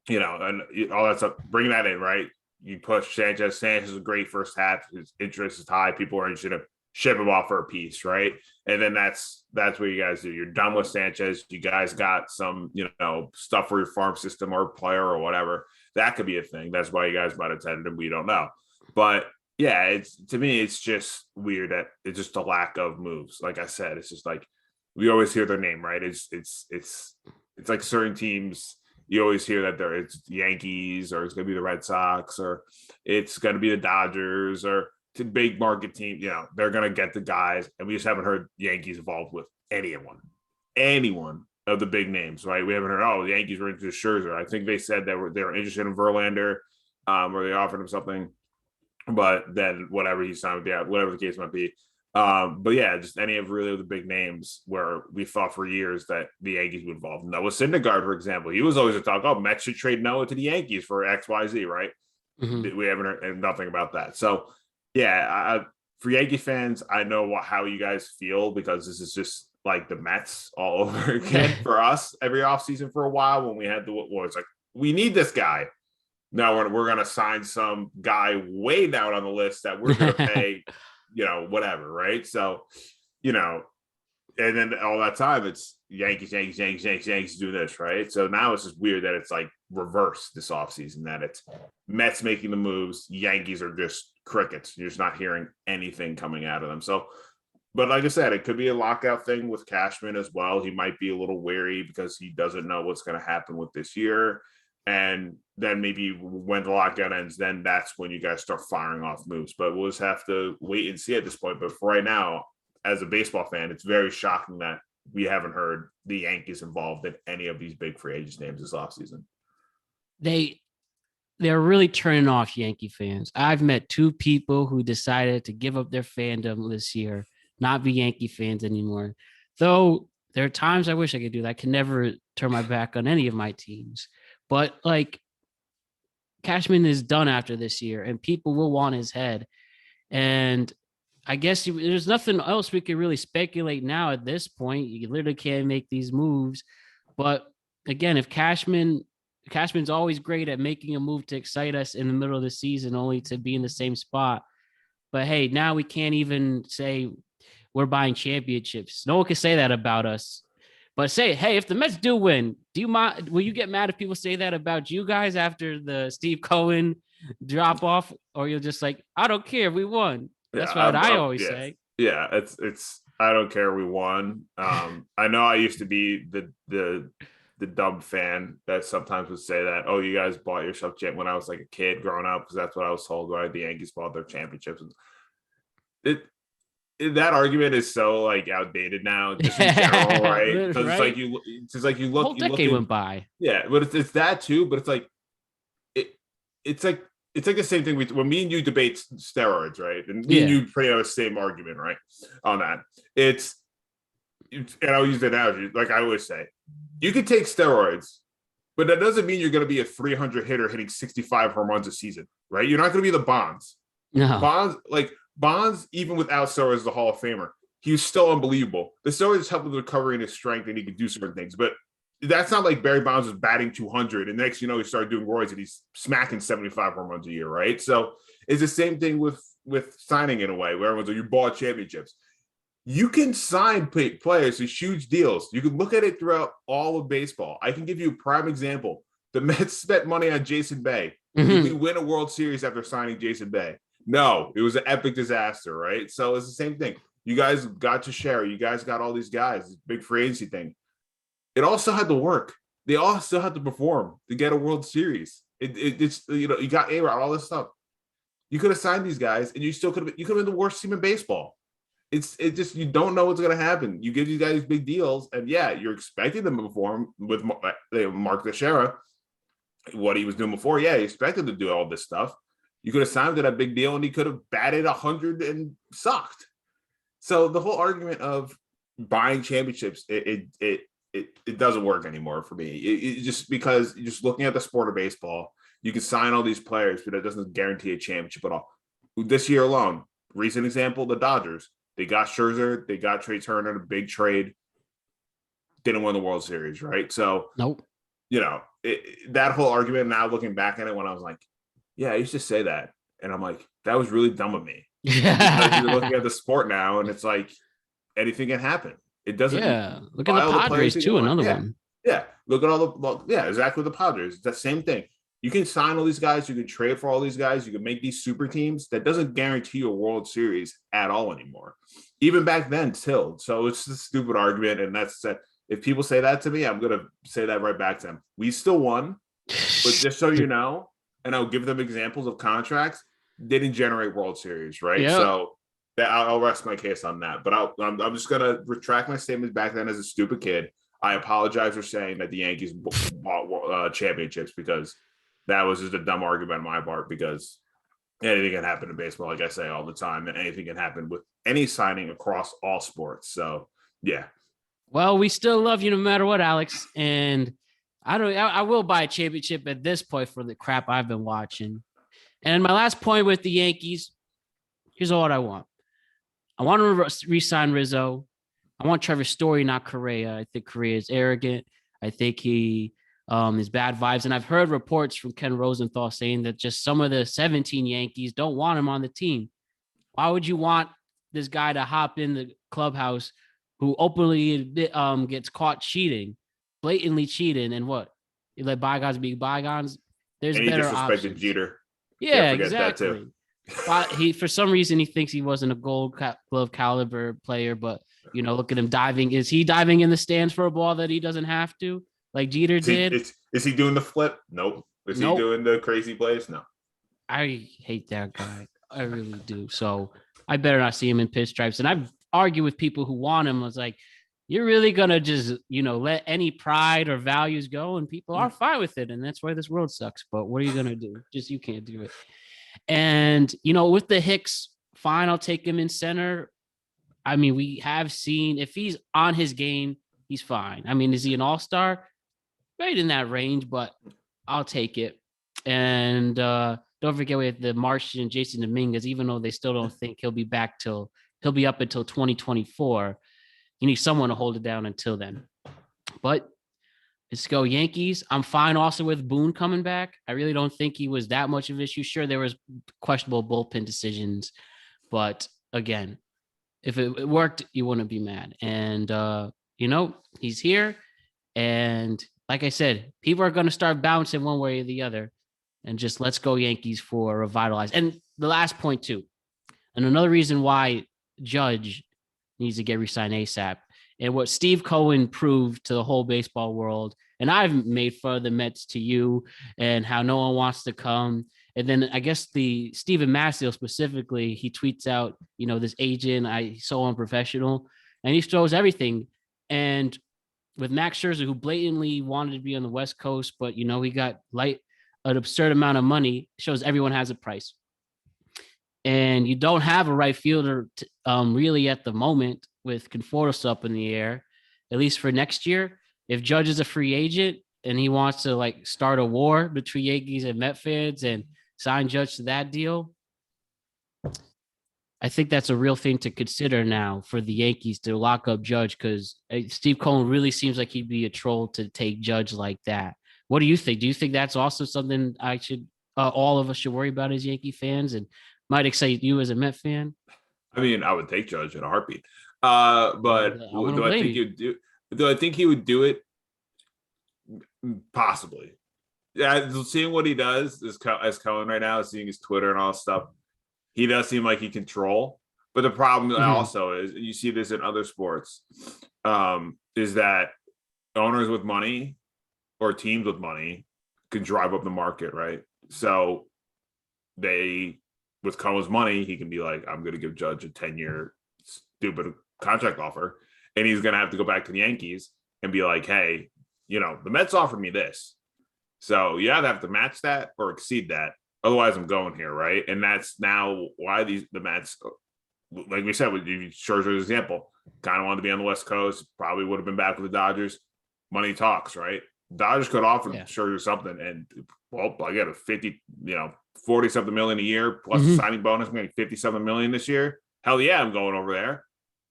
you know, and all that stuff. Bring that in, right? You push Sanchez. Sanchez is a great first half. His interest is high. People are interested in ship him off for a piece, right? And then that's what you guys do. You're done with Sanchez. You guys got some, you know, stuff for your farm system or player or whatever. That could be a thing. That's why you guys might have tended him. We don't know. But yeah, it's, to me, it's just weird that it's just a lack of moves. Like I said, it's just like, we always hear their name, right? It's like certain teams, you always hear that it's the Yankees, or it's going to be the Red Sox, or it's going to be the Dodgers, or to big market team, you know, they're going to get the guys. And we just haven't heard Yankees involved with anyone of the big names, right? We haven't heard, oh, the Yankees were interested in Scherzer. I think they said that they were interested in Verlander, or they offered him something, but then whatever he signed with, whatever the case might be. But yeah, just any of really the big names where we thought for years that the Yankees would involve. Noah Syndergaard, for example, he was always a talk, oh, Mets should trade Noah to the Yankees for XYZ, right? We haven't heard nothing about that. So yeah, for Yankee fans, I know how you guys feel, because this is just like the Mets all over again for us every offseason for a while, when we had it's like, we need this guy. Now we're going to sign some guy way down on the list that we're going to pay, you know, whatever, right? So, you know, and then all that time it's Yankees do this, right? So now it's just weird that it's like reverse this offseason, that it's Mets making the moves, Yankees are just crickets. You're just not hearing anything coming out of them. So, but like I said, it could be a lockout thing with Cashman as well. He might be a little wary because he doesn't know what's going to happen with this year. And then maybe when the lockout ends, then that's when you guys start firing off moves. But we'll just have to wait and see at this point. But for right now, as a baseball fan, it's very shocking that we haven't heard the Yankees involved in any of these big free agents names this offseason. They're really turning off Yankee fans. I've met 2 people who decided to give up their fandom this year, not be Yankee fans anymore. Though there are times I wish I could do that. I can never turn my back on any of my teams. But like, Cashman is done after this year, and people will want his head. And I guess there's nothing else we can really speculate now at this point. You literally can't make these moves. But again, if Cashman's always great at making a move to excite us in the middle of the season, only to be in the same spot. But hey, now we can't even say we're buying championships. No one can say that about us. But say, hey, if the Mets do win, will you get mad if people say that about you guys after the Steve Cohen drop off? Or you're just like, I don't care, we won. That's what I always say. Yeah, it's I don't care, we won. I know I used to be the dumb fan that sometimes would say that, oh, you guys bought yourself champ, when I was like a kid growing up, because that's what I was told, right? The Yankees bought their championships. That argument is so like outdated now, just in general, right? Because right? it's like you look, whole decade went by. Yeah, but it's that too. But it's like it's like the same thing when me and you debate steroids, right? And me and you pretty much the same argument, right? On that, and I'll use the analogy, like I always say, You could take steroids, but that doesn't mean you're going to be a 300 hitter hitting 65 home runs a season, right? You're not going to be the Bonds. No. Bonds, even without steroids, the Hall of Famer, he was still unbelievable. The steroids helped with recovering his strength, and he could do certain things. But that's not like Barry Bonds was batting 200, and next he started doing roids, and he's smacking 75 home runs a year, right? So it's the same thing with signing in a way, where everyone's like, you bought championships. You can sign players to huge deals. You can look at it throughout all of baseball. I can give you a prime example. The Mets spent money on Jason Bay. Did we win a World Series after signing Jason Bay? No, it was an epic disaster, right? So it's the same thing. You guys got to share. You guys got all these guys, this big free agency thing. It all still had to work. They all still had to perform to get a World Series. It's you got A-Rod, all this stuff. You could have signed these guys, and you could have been the worst team in baseball. It's just you don't know what's going to happen. You give these guys big deals, and yeah, you're expecting them to perform with Mark Teixeira, what he was doing before. Yeah, you expected to do all this stuff. You could have signed him to that big deal, and he could have batted 100 and sucked. So the whole argument of buying championships, it doesn't work anymore for me. It just because you're just looking at the sport of baseball, you can sign all these players, but it doesn't guarantee a championship at all. This year alone, recent example, the Dodgers. They got Scherzer, they got Trey Turner, a big trade. Didn't win the World Series, right? So, nope. That whole argument, now looking back at it, when I was like, yeah, I used to say that. And I'm like, that was really dumb of me. Because you're looking at the sport now, and it's like, anything can happen. It doesn't. Yeah, look at the Padres, too, another one. Yeah, look at exactly the Padres. It's the same thing. You can sign all these guys. You can trade for all these guys. You can make these super teams. That doesn't guarantee you a World Series at all anymore. Even back then, still. So it's a stupid argument. And that's that. If people say that to me, I'm going to say that right back to them. We still won. But just so you know, and I'll give them examples of contracts, didn't generate World Series, right? Yep. So I'll rest my case on that. But I'm just going to retract my statements back then as a stupid kid. I apologize for saying that the Yankees bought championships, because that was just a dumb argument on my part, because anything can happen in baseball, like I say all the time, and anything can happen with any signing across all sports. So, yeah. Well, we still love you no matter what, Alex. And I will buy a championship at this point for the crap I've been watching. And my last point with the Yankees, here's what I want. I want to re-sign Rizzo. I want Trevor Story, not Correa. I think Correa is arrogant. I think he is bad vibes. And I've heard reports from Ken Rosenthal saying that just some of the 17 Yankees don't want him on the team. Why would you want this guy to hop in the clubhouse who openly gets caught cheating, blatantly cheating, and what? You let bygones be bygones? There's better options. Jeter. Yeah, exactly. But for some reason, he thinks he wasn't a Gold Glove caliber player, but look at him diving. Is he diving in the stands for a ball that he doesn't have to, like Jeter did? Is he doing the flip? Nope. Is he doing the crazy plays? No. I hate that guy. I really do. So I better not see him in pinstripes. And I've argued with people who want him. I was like, you're really gonna just let any pride or values go, and people are fine with it, and that's why this world sucks. But what are you gonna do? Just you can't do it. And with the Hicks, fine, I'll take him in center. I mean, we have seen if he's on his game, he's fine. I mean, is he an all-star? Right in that range, but I'll take it. And don't forget we have the Martian Jason Dominguez, even though they still don't think he'll be up until 2024. You need someone to hold it down until then. But let's go Yankees. I'm fine also with Boone coming back. I really don't think he was that much of an issue. Sure, there was questionable bullpen decisions, but again, if it worked, you wouldn't be mad. And he's here. And like I said, people are going to start bouncing one way or the other. And just let's go Yankees for revitalize. And the last point too, and another reason why Judge needs to get re-signed ASAP, and what Steve Cohen proved to the whole baseball world, and I've made fun of the Mets to you and how no one wants to come. And then I guess the Steven Massil specifically, he tweets out, this agent, so unprofessional, and he throws everything. And with Max Scherzer, who blatantly wanted to be on the West Coast, but he got an absurd amount of money, shows everyone has a price. And you don't have a right fielder really at the moment with Confortos up in the air, at least for next year. if Judge is a free agent and he wants to like start a war between Yankees and Met fans and sign Judge to that deal, I think that's a real thing to consider now for the Yankees to lock up Judge, because Steve Cohen really seems like he'd be a troll to take Judge like that. What do you think? Do you think that's also something all of us should worry about as Yankee fans, and might excite you as a Met fan? I mean, I would take Judge in a heartbeat. But do I think he'd do? Do I think he would do it? Possibly. Yeah, seeing what he does as Cohen right now, seeing his Twitter and all that stuff, he does seem like he can troll. But the problem also is, you see this in other sports, is that owners with money or teams with money can drive up the market, right? So with Cohen's money, he can be like, I'm going to give Judge a 10-year stupid contract offer, and he's going to have to go back to the Yankees and be like, hey, the Mets offered me this. So you either have to match that or exceed that. Otherwise, I'm going here, right? And that's now why the Mets, like we said, with Scherzer's example, kind of wanted to be on the West Coast, probably would have been back with the Dodgers. Money talks, right? Dodgers could offer Scherzer something, and I got a 40-something million a year plus a signing bonus. I'm getting 50-something million this year. Hell yeah, I'm going over there.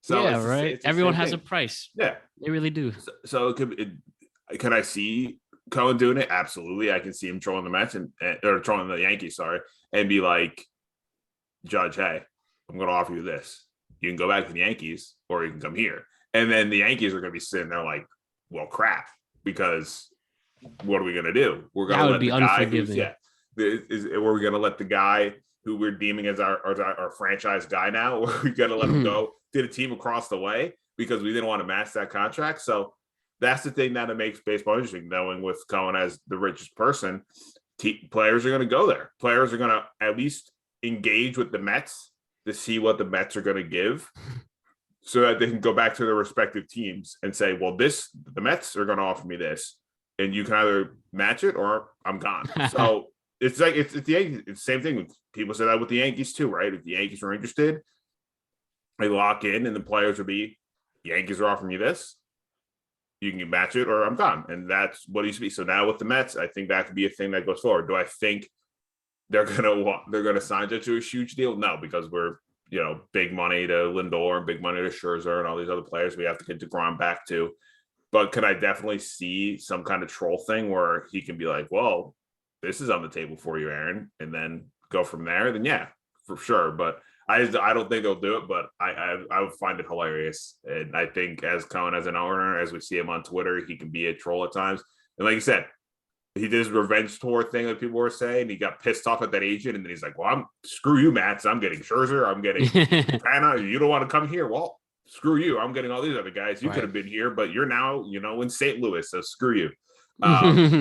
So right. Everyone has a price. Yeah, they really do. So can I see Cohen doing it? Absolutely. I can see him trolling the Mets or trolling the Yankees, and be like, Judge, hey, I'm going to offer you this. You can go back to the Yankees or you can come here. And then the Yankees are going to be sitting there like, well, crap, because what are we going to do? We're going to let the guy we're going to let the guy who we're deeming as our franchise guy now, or we got to let him go to the team across the way because we didn't want to match that contract. So that's the thing that it makes baseball interesting, knowing with Cohen as the richest person, players are going to go there. Players are going to at least engage with the Mets to see what the Mets are going to give, so that they can go back to their respective teams and say, well, the Mets are going to offer me this, and you can either match it or I'm gone. So it's like, it's the Yankees. It's the same thing. People say that with the Yankees too, right? If the Yankees are interested, they lock in and the players will be, Yankees are offering me this, you can match it or I'm gone. And that's what it used to be. So now with the Mets, I think that could be a thing that goes forward. Do I think they're gonna sign it to a huge deal? No, because we're big money to Lindor and big money to Scherzer and all these other players we have to get DeGrom back to. But could I definitely see some kind of troll thing where he can be like, well, this is on the table for you, Aaron, and then go from there? Then yeah, for sure. But I don't think they'll do it, but I would find it hilarious. And I think as Cohen, as an owner, as we see him on Twitter, he can be a troll at times. And like you said, he did his revenge tour thing that people were saying. He got pissed off at that agent, and then he's like, well, screw you, Matt. I'm getting Scherzer. I'm getting Panna. You don't want to come here. Well, screw you. I'm getting all these other guys. You could have been here, but you're now, in St. Louis. So screw you.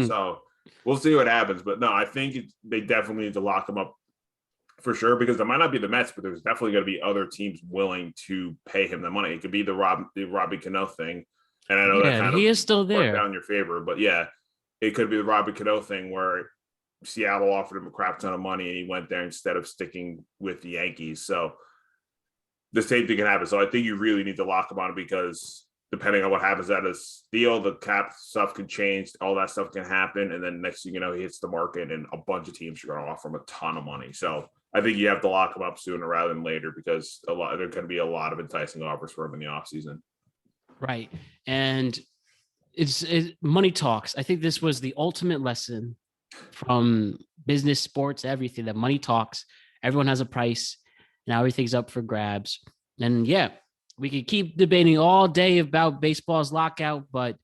So we'll see what happens. But no, I think they definitely need to lock him up for sure, because it might not be the Mets, but there's definitely going to be other teams willing to pay him the money. It could be the Robbie Cano thing. And I know that kind he is still there down your favor, but yeah, it could be the Robbie Cano thing where Seattle offered him a crap ton of money and he went there instead of sticking with the Yankees. So the same thing can happen. So I think you really need to lock him on it, because depending on what happens at his deal, the cap stuff can change, all that stuff can happen. And then next thing you know, he hits the market and a bunch of teams are going to offer him a ton of money. So I think you have to lock him up sooner rather than later, because there can be a lot of enticing offers for him in the offseason. Right. And it's money talks. I think this was the ultimate lesson from business, sports, everything, that money talks. Everyone has a price. Now everything's up for grabs. And yeah, we could keep debating all day about baseball's lockout, but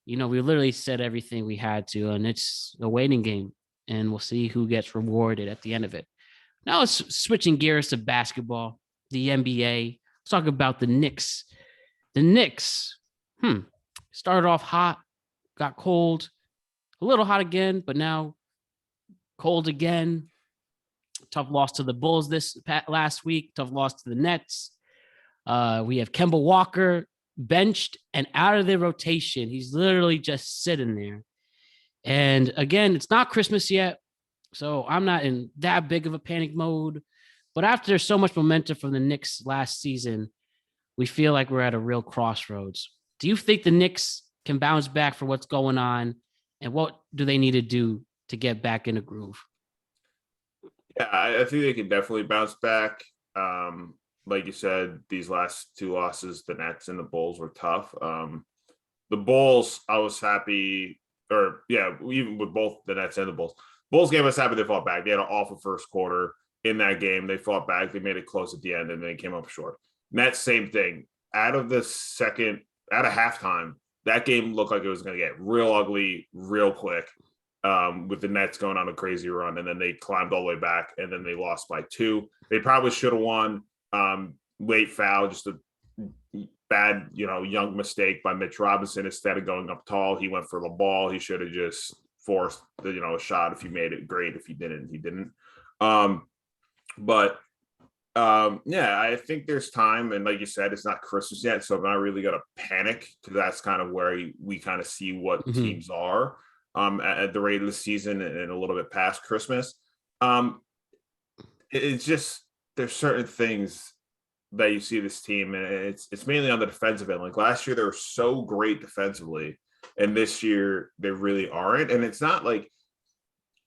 we literally said everything we had to, and it's a waiting game, and we'll see who gets rewarded at the end of it. Now let's switching gears to basketball, the NBA. Let's talk about the Knicks. The Knicks, started off hot, got cold, a little hot again, but now cold again. Tough loss to the Bulls last week. Tough loss to the Nets. We have Kemba Walker benched and out of the rotation. He's literally just sitting there. And again, it's not Christmas yet, so I'm not in that big of a panic mode. But after so much momentum from the Knicks last season, we feel like we're at a real crossroads. Do you think the Knicks can bounce back for what's going on, and what do they need to do to get back in the groove? Yeah, I think they can definitely bounce back. Like you said, these last two losses, the Nets and the Bulls, were tough. The Bulls, I was happy, or yeah, even with both the Nets and the Bulls. Bulls game, I was happy they fought back. They had an awful first quarter in that game. They fought back. They made it close at the end, and they came up short. Nets, same thing. Out of halftime, that game looked like it was going to get real ugly real quick, with the Nets going on a crazy run, and then they climbed all the way back, and then they lost by 2. They probably should have won. Late foul, just a bad, young mistake by Mitch Robinson. Instead of going up tall, he went for the ball. He should have just forced a shot. If he made it, great. If he didn't, he didn't. Yeah, I think there's time, and like you said, it's not Christmas yet, so I'm not really gonna panic, because that's kind of where we kind of see what teams are at the rate of the season and a little bit past Christmas. It's just, there's certain things that you see this team, and it's mainly on the defensive end. Like last year, they were so great defensively, and this year they really aren't. And it's not like,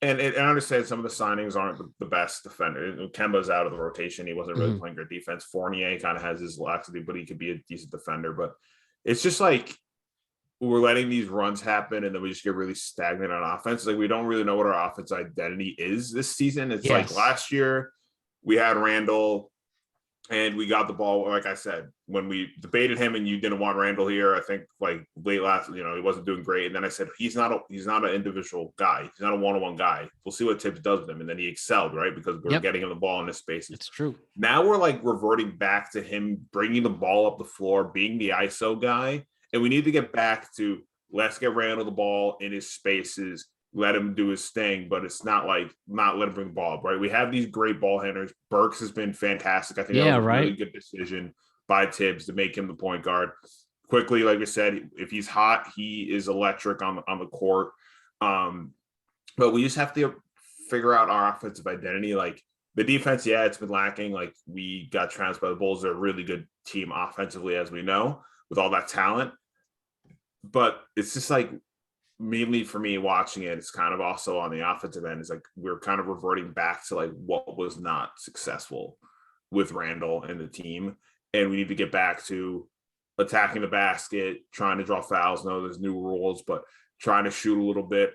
and I understand some of the signings aren't the best defender. Kemba's out of the rotation; he wasn't really playing great defense. Fournier kind of has his laxity, but he could be a decent defender. But it's just like we're letting these runs happen, and then we just get really stagnant on offense. Like we don't really know what our offense identity is this season. It's like last year we had Randall, and we got the ball. Like I said, when we debated him and you didn't want Randall here, I think like late last, he wasn't doing great. And then I said, he's not an individual guy. He's not a one-on-one guy. We'll see what Tibbs does with him. And then he excelled, right? Because we're getting him the ball in his spaces. It's true. Now we're like reverting back to him bringing the ball up the floor, being the ISO guy. And we need to get back to, let's get Randall the ball in his spaces, let him do his thing, but it's not like not let him bring the ball up, right? We have these great ball handlers. Burks has been fantastic. I think that was a really good decision by Tibbs to make him the point guard. Quickly, like I said, if he's hot, he is electric on the court. But we just have to figure out our offensive identity. Like the defense, it's been lacking. Like we got trounced by the Bulls. They're a really good team offensively, as we know, with all that talent. But it's just like, mainly for me watching it, it's kind of also on the offensive end. It's like we're kind of reverting back to like what was not successful with Randall and the team. And we need to get back to attacking the basket, trying to draw fouls. No, there's new rules, but trying to shoot a little bit,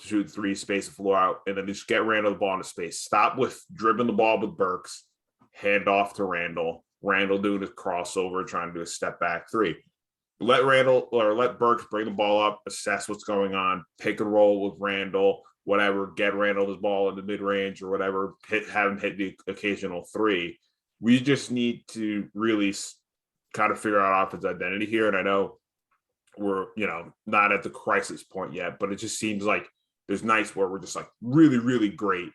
shoot 3, space the floor out, and then just get Randall the ball into space. Stop with dribbling the ball with Burks, hand off to Randall. Randall doing his crossover, trying to do a step back 3. Let Burks bring the ball up, assess what's going on, pick and roll with Randall, whatever, get Randall his ball in the mid-range or whatever, have him hit the occasional 3. We just need to really kind of figure out offense identity here. And I know we're, not at the crisis point yet, but it just seems like there's nights where we're just like really, really great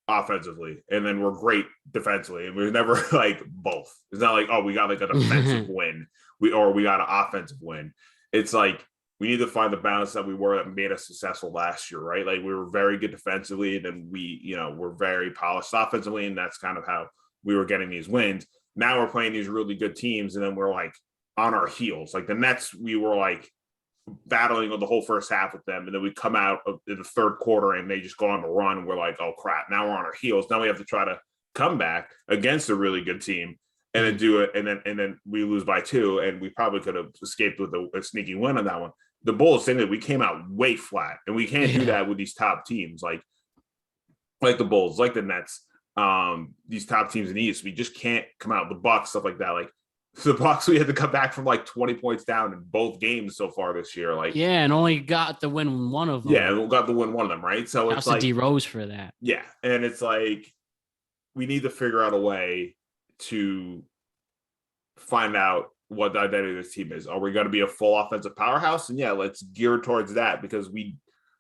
offensively, and then we're great defensively, and we're never like both. It's not like, oh, we got like a defensive win, we got an offensive win. It's like we need to find the balance that made us successful last year, right? Like we were very good defensively, and then we, we're very polished offensively, and that's kind of how we were getting these wins. Now we're playing these really good teams, and then we're like on our heels. Like the Nets, we were like battling on the whole first half with them, and then we come out in the third quarter and they just go on the run, and we're like, oh crap, now we're on our heels. Now we have to try to come back against a really good team and then do it, and then we lose by 2, and we probably could have escaped with a sneaky win on that one. The Bulls saying that we came out way flat, and we can't do that with these top teams like the Bulls, like the Nets, these top teams in the East. We just can't come out. The Bucks, stuff like that. Like the Bucks, we had to come back from like 20 points down in both games so far this year. Like, and only got the win one of them. Yeah, we got the win one of them, right? So it's like D-Rose for that. Yeah, and it's like we need to figure out a way to find out what the identity of this team is. Are we going to be a full offensive powerhouse? And let's gear towards that, because we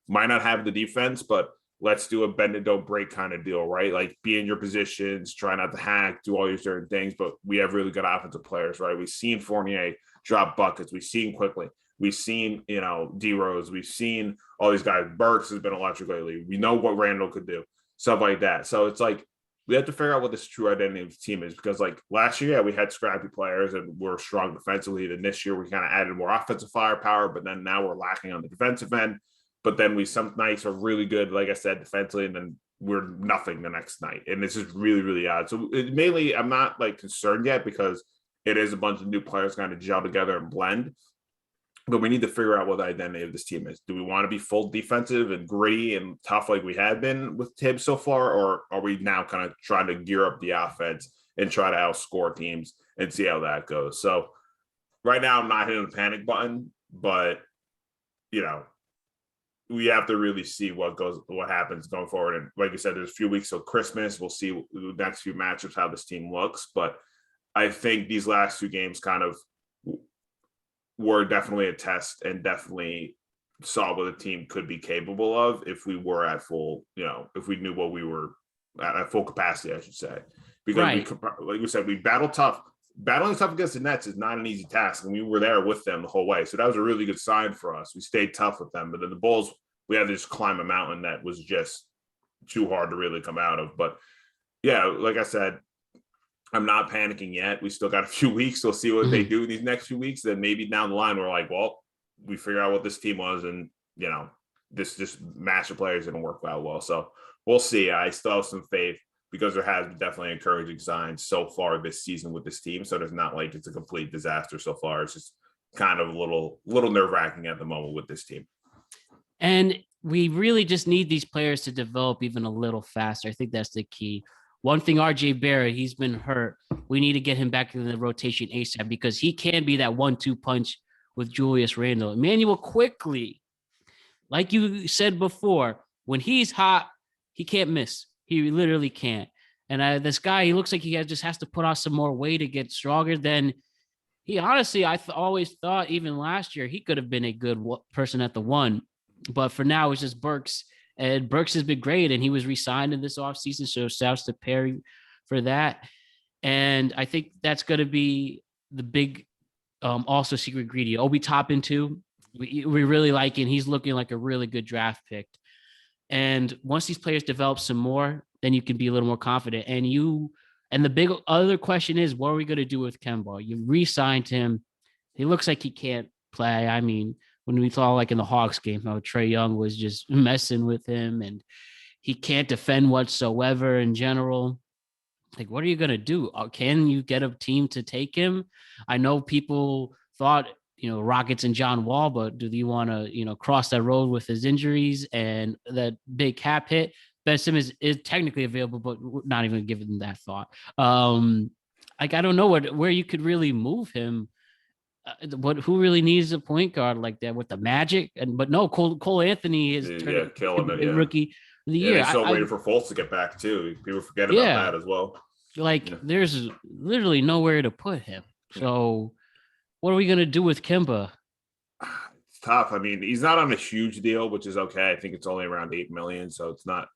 might not have the defense, but let's do a bend and don't break kind of deal, right? Like be in your positions, try not to hack, do all your certain things, but we have really good offensive players, right? We've seen Fournier drop buckets. We've seen quickly. We've seen, D-Rose. We've seen all these guys. Burks has been electric lately. We know what Randall could do, stuff like that. So it's like we have to figure out what this true identity of the team is, because like last year, yeah, we had scrappy players and we're strong defensively. Then this year we kind of added more offensive firepower, but then now we're lacking on the defensive end. But then we some nights are really good, like I said, defensively, and then we're nothing the next night. And this is really, really odd. So mainly I'm not like concerned yet because it is a bunch of new players kind of gel together and blend. But we need to figure out what the identity of this team is. Do we want to be full defensive and gritty and tough like we have been with Tibbs so far? Or are we now kind of trying to gear up the offense and try to outscore teams and see how that goes? So right now I'm not hitting the panic button, but we have to really see what happens going forward. And like you said, there's a few weeks till Christmas. We'll see the next few matchups, how this team looks. But I think these last 2 games kind of were definitely a test and definitely saw what the team could be capable of if we were at full, if we knew what we were at full capacity, I should say. Because like we said, we battled tough. Battling tough against the Nets is not an easy task, and we were there with them the whole way. So that was a really good sign for us. We stayed tough with them. But then the Bulls, we had to just climb a mountain that was just too hard to really come out of. But yeah, like I said, I'm not panicking yet. We still got a few weeks. We'll see what they do in these next few weeks. Then maybe down the line, we're like, well, we figure out what this team was, and this just match of players didn't work out well. So we'll see. I still have some faith because there has been definitely encouraging signs so far this season with this team. So there's not like it's a complete disaster so far. It's just kind of a little nerve-wracking at the moment with this team. And we really just need these players to develop even a little faster. I think that's the key. One thing, RJ Barrett, he's been hurt. We need to get him back in the rotation ASAP because he can be that 1-2 punch with Julius Randle. Emmanuel Quickley, like you said before, when he's hot, he can't miss. He literally can't. And this guy, he looks like he just has to put on some more weight to get stronger. Than he honestly, always thought even last year he could have been a good person at the 1. But for now, it's just Burks. And Burks has been great, and he was re-signed in this offseason, so shouts to Perry for that. And I think that's going to be the big also secret ingredient. Obi Toppin, too. We really like it. He's looking like a really good draft pick. And once these players develop some more, then you can be a little more confident. And the big other question is, what are we going to do with Kemba? You re-signed him. He looks like he can't play. I mean, when we saw like in the Hawks game, how Trae Young was just messing with him and he can't defend whatsoever in general. Like, what are you going to do? Can you get a team to take him? I know people thought, Rockets and John Wall, but do you want to, cross that road with his injuries and that big cap hit? Ben Simmons is technically available, but we're not even giving them that thought. I don't know where you could really move him. Who really needs a point guard like that with the Magic? But no, Cole Anthony is killing it. Yeah. Rookie of the year. They're still waiting for Fultz to get back too. People forget about that as well. There's literally nowhere to put him. So what are we gonna do with Kemba? It's tough. I mean, he's not on a huge deal, which is okay. I think it's only around $8 million, so it's not.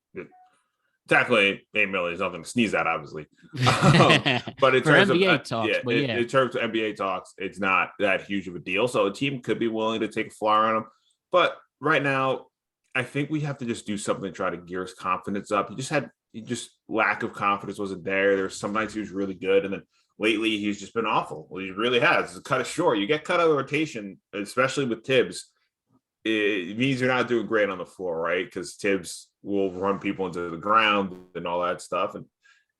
Technically, $8 million is nothing to sneeze at, obviously. But in terms NBA talks, in terms of NBA talks, it's not that huge of a deal. So a team could be willing to take a flyer on him. But right now, I think we have to just do something to try to gear his confidence up. He just lack of confidence wasn't there. There's some nights he was really good, and then lately he's just been awful. Well, he really has. It's cut it short. You get cut out of the rotation, especially with Tibbs. It means you're not doing great on the floor, right? Because Tibbs will run people into the ground and all that stuff. And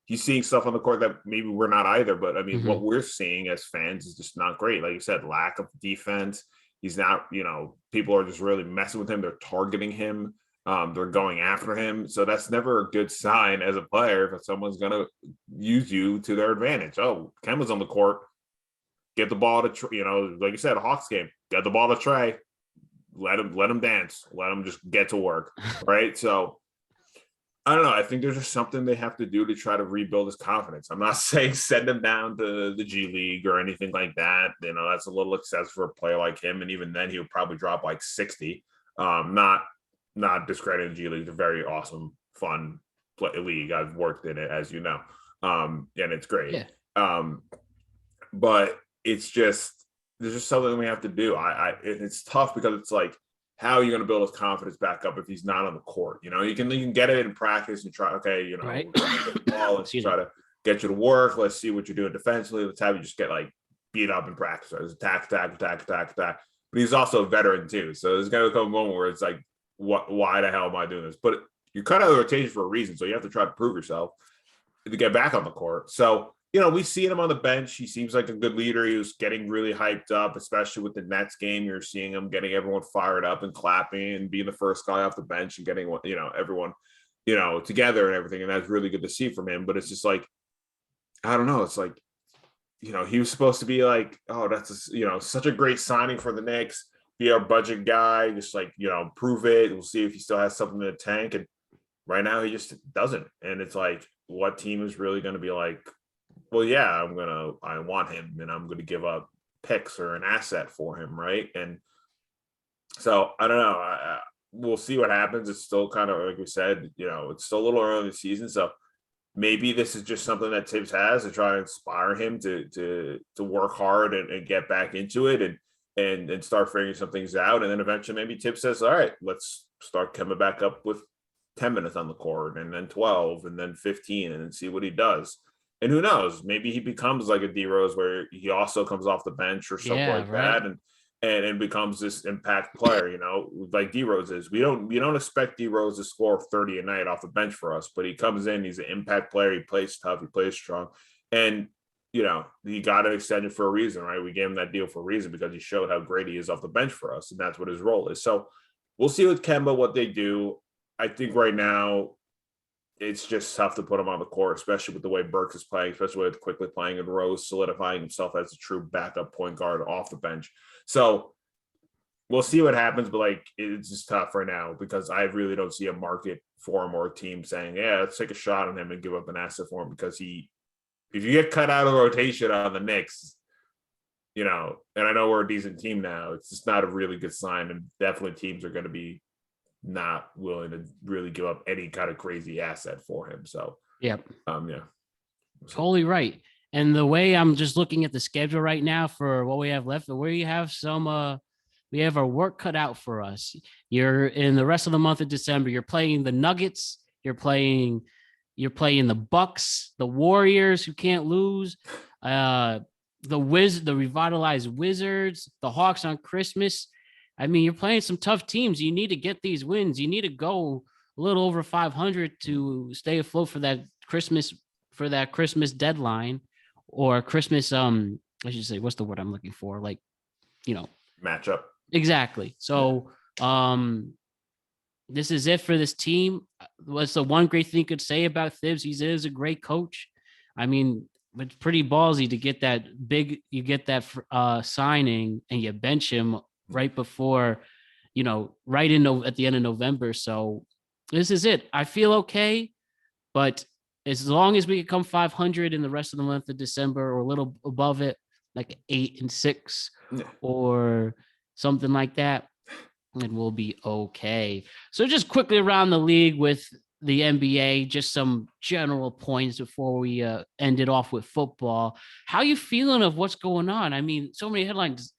he's seeing stuff on the court that maybe we're not either. But I mean, what we're seeing as fans is just not great. Like you said, lack of defense. He's not, people are just really messing with him. They're targeting him. They're going after him. So that's never a good sign as a player if someone's going to use you to their advantage. Oh, Kemba's on the court. Get the ball to, like you said, a Hawks game. Get the ball to Trae. Let him dance. Let him just get to work, right? So I don't know. I think there's just something they have to do to try to rebuild his confidence. I'm not saying send him down to the G League or anything like that. That's a little excessive for a player like him, and even then, he would probably drop like 60. Not discrediting G League. It's a very awesome, fun league. I've worked in it, as you know, and it's great. Yeah. But it's just. There's just something we have to do. It's tough because it's like how are you going to build his confidence back up if he's not on the court? You can get it in practice and try, okay, Right. we're going to get the ball. Let's try to get you to work. Let's see what you're doing defensively. Let's have you just get like beat up in practice. Right? Attack. But he's also a veteran too. So there's going to come a moment where it's like, why the hell am I doing this? But you cut out of the rotation for a reason. So you have to try to prove yourself to get back on the court. So, we see him on the bench. He seems like a good leader. He was getting really hyped up, especially with the Nets game. You're seeing him getting everyone fired up and clapping and being the first guy off the bench and getting, everyone, together and everything. And that's really good to see from him. But it's just like, I don't know. It's like, he was supposed to be like, oh, that's, such a great signing for the Knicks. Be our budget guy. Just like, prove it. We'll see if he still has something in the tank. And right now he just doesn't. And it's like, what team is really going to be like, well, yeah, I want him and I'm going to give up picks or an asset for him. Right. And so I don't know. We'll see what happens. It's still kind of, like we said, it's still a little early in the season. So maybe this is just something that Tibbs has to try to inspire him to work hard and get back into it and start figuring some things out. And then eventually maybe Tibbs says, all right, let's start coming back up with 10 minutes on the court and then 12 and then 15 and then see what he does. And who knows, maybe he becomes like a D Rose where he also comes off the bench or something that and becomes this impact player, like D Rose is. We don't expect D Rose to score 30 a night off the bench for us, but he comes in, he's an impact player, he plays tough, he plays strong. And he got it extended for a reason, right? We gave him that deal for a reason because he showed how great he is off the bench for us, and that's what his role is. So we'll see with Kemba what they do. I think right now it's just tough to put him on the court, especially with the way Burks is playing, especially with quickly playing and Rose solidifying himself as a true backup point guard off the bench. So we'll see what happens, but like it's just tough right now because I really don't see a market for him or a team saying, yeah, let's take a shot on him and give up an asset for him because if you get cut out of the rotation on the Knicks, and I know we're a decent team now, it's just not a really good sign, and definitely teams are going to be not willing to really give up any kind of crazy asset for him. So yeah. Totally right. And the way I'm just looking at the schedule right now for what we have left, where you have we have our work cut out for us. You're in the rest of the month of December, you're playing the Nuggets, you're playing the Bucks, the Warriors who can't lose, the revitalized Wizards, the Hawks on Christmas. I mean, you're playing some tough teams. You need to get these wins. You need to go a little over 500 to stay afloat for that Christmas deadline or Christmas. I should say, what's the word I'm looking for? Like, matchup. Exactly. So, this is it for this team. What's the one great thing you could say about Thibs? He is a great coach. I mean, it's pretty ballsy to get that signing and you bench him right before, right at the end of November. So this is it. I feel okay, but as long as we can come 500 in the rest of the month of December or a little above it, like 8-6 or something like that, it will be okay. So just quickly around the league with the NBA, just some general points before we end it off with football. How you feeling of what's going on? I mean, so many headlines.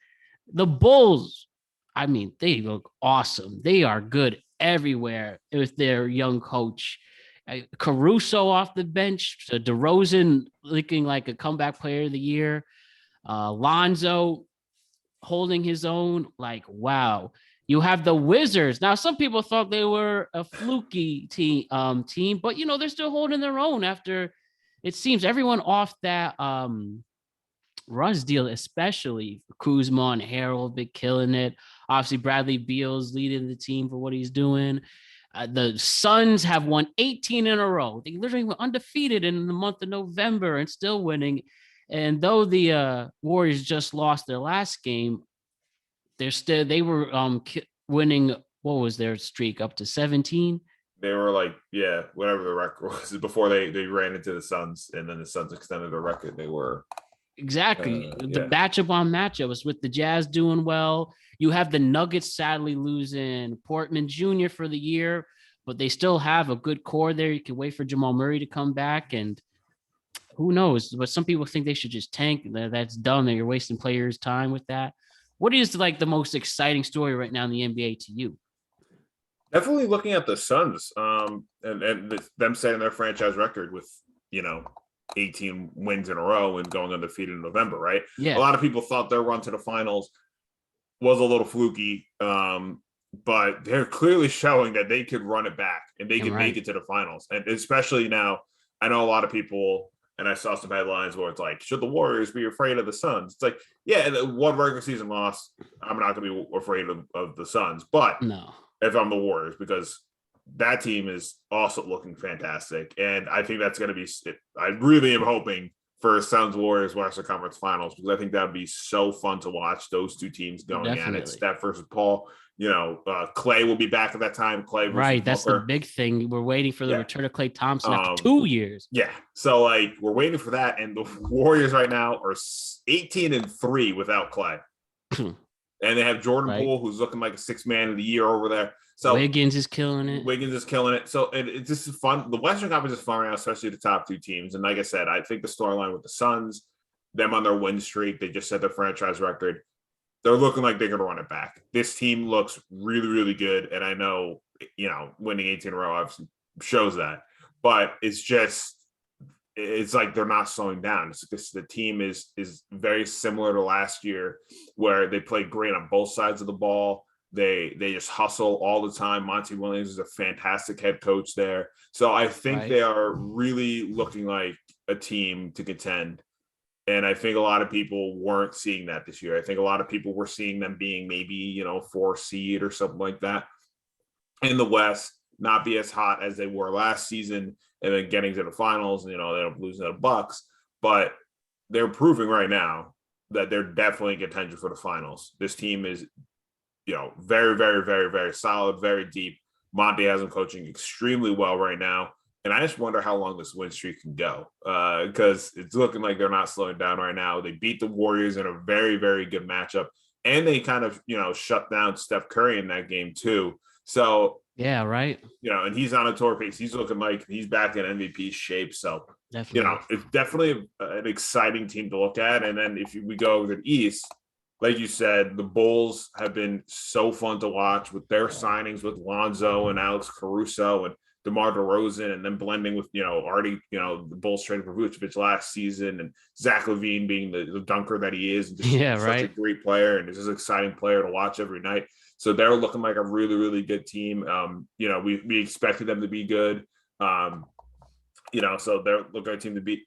The Bulls, I mean, they look awesome. They are good everywhere with their young coach. Caruso off the bench, DeRozan looking like a comeback player of the year. Lonzo holding his own, like, wow. You have the Wizards. Now, some people thought they were a fluky team, but, they're still holding their own after it seems everyone off that Russ deal, especially Kuzma and Harold, been killing it. Obviously, Bradley Beal's leading the team for what he's doing. The Suns have won 18 in a row. They literally were undefeated in the month of November and still winning. And though the Warriors just lost their last game, they were winning. What was their streak up to 17? They were like, yeah, whatever the record was before they ran into the Suns, and then the Suns extended the record. They were exactly the matchup on matchup was with the Jazz doing well. You have the Nuggets sadly losing Portman Jr. for the year, but they still have a good core there. You can wait for Jamal Murray to come back, and who knows? But some people think they should just tank. That's dumb. That you're wasting players' time with that. What is like the most exciting story right now in the NBA to you? Definitely looking at the Suns, and them setting their franchise record with 18 wins in a row and going undefeated in November. Right, a Yeah. lot of people thought their run to the finals was a little fluky, but they're clearly showing that they could run it back and they can make it to the finals. And especially now, I know a lot of people, and I saw some headlines where it's like, should the Warriors be afraid of the Suns? It's like, yeah, one regular season loss, I'm not going to be afraid of the Suns. But no, if I'm the Warriors, because that team is also looking fantastic. And I think that's going to be, I really am hoping for Suns Warriors Western Conference Finals, because I think that would be so fun to watch those two teams going at it. Steph versus Paul. Clay will be back at that time. Clay versus right. That's Booker. the big thing. We're waiting for the return of Klay Thompson after 2 years. Yeah. So we're waiting for that. And the Warriors right now are 18-3 without Clay. And they have Jordan Poole, who's looking like a 6th man of the year over there. So Wiggins is killing it. So it's just fun. The Western Conference is fun right now, especially the top 2 teams. And like I said, I think the storyline with the Suns, them on their win streak, they just set their franchise record. They're looking like they're going to run it back. This team looks really, really good. And I know, winning 18 in a row obviously shows that. But it's like they're not slowing down. The team is very similar to last year, where they played great on both sides of the ball. They just hustle all the time. Monty Williams is a fantastic head coach there. So I think they are really looking like a team to contend. And I think a lot of people weren't seeing that this year. I think a lot of people were seeing them being maybe, 4 seed or something like that in the West, not be as hot as they were last season, and then getting to the finals, they don't lose to the Bucks. But they're proving right now that they're definitely in contention for the finals. This team is very, very, very, very solid, very deep. Monty has them coaching extremely well right now. And I just wonder how long this win streak can go, because it's looking like they're not slowing down right now. They beat the Warriors in a very, very good matchup. And they kind of, shut down Steph Curry in that game too. So, yeah, right. And he's on a tour pace. He's looking like he's back in MVP shape. So, definitely. It's definitely an exciting team to look at. And then if we go over to the East, like you said, the Bulls have been so fun to watch with their signings with Lonzo and Alex Caruso and DeMar DeRozan, and then blending with, already, the Bulls traded for Vucevic last season, and Zach LaVine being the dunker that he is, and just such a great player, and just an exciting player to watch every night. So they're looking like a really, really good team. We expected them to be good. So they're looking at a team to be,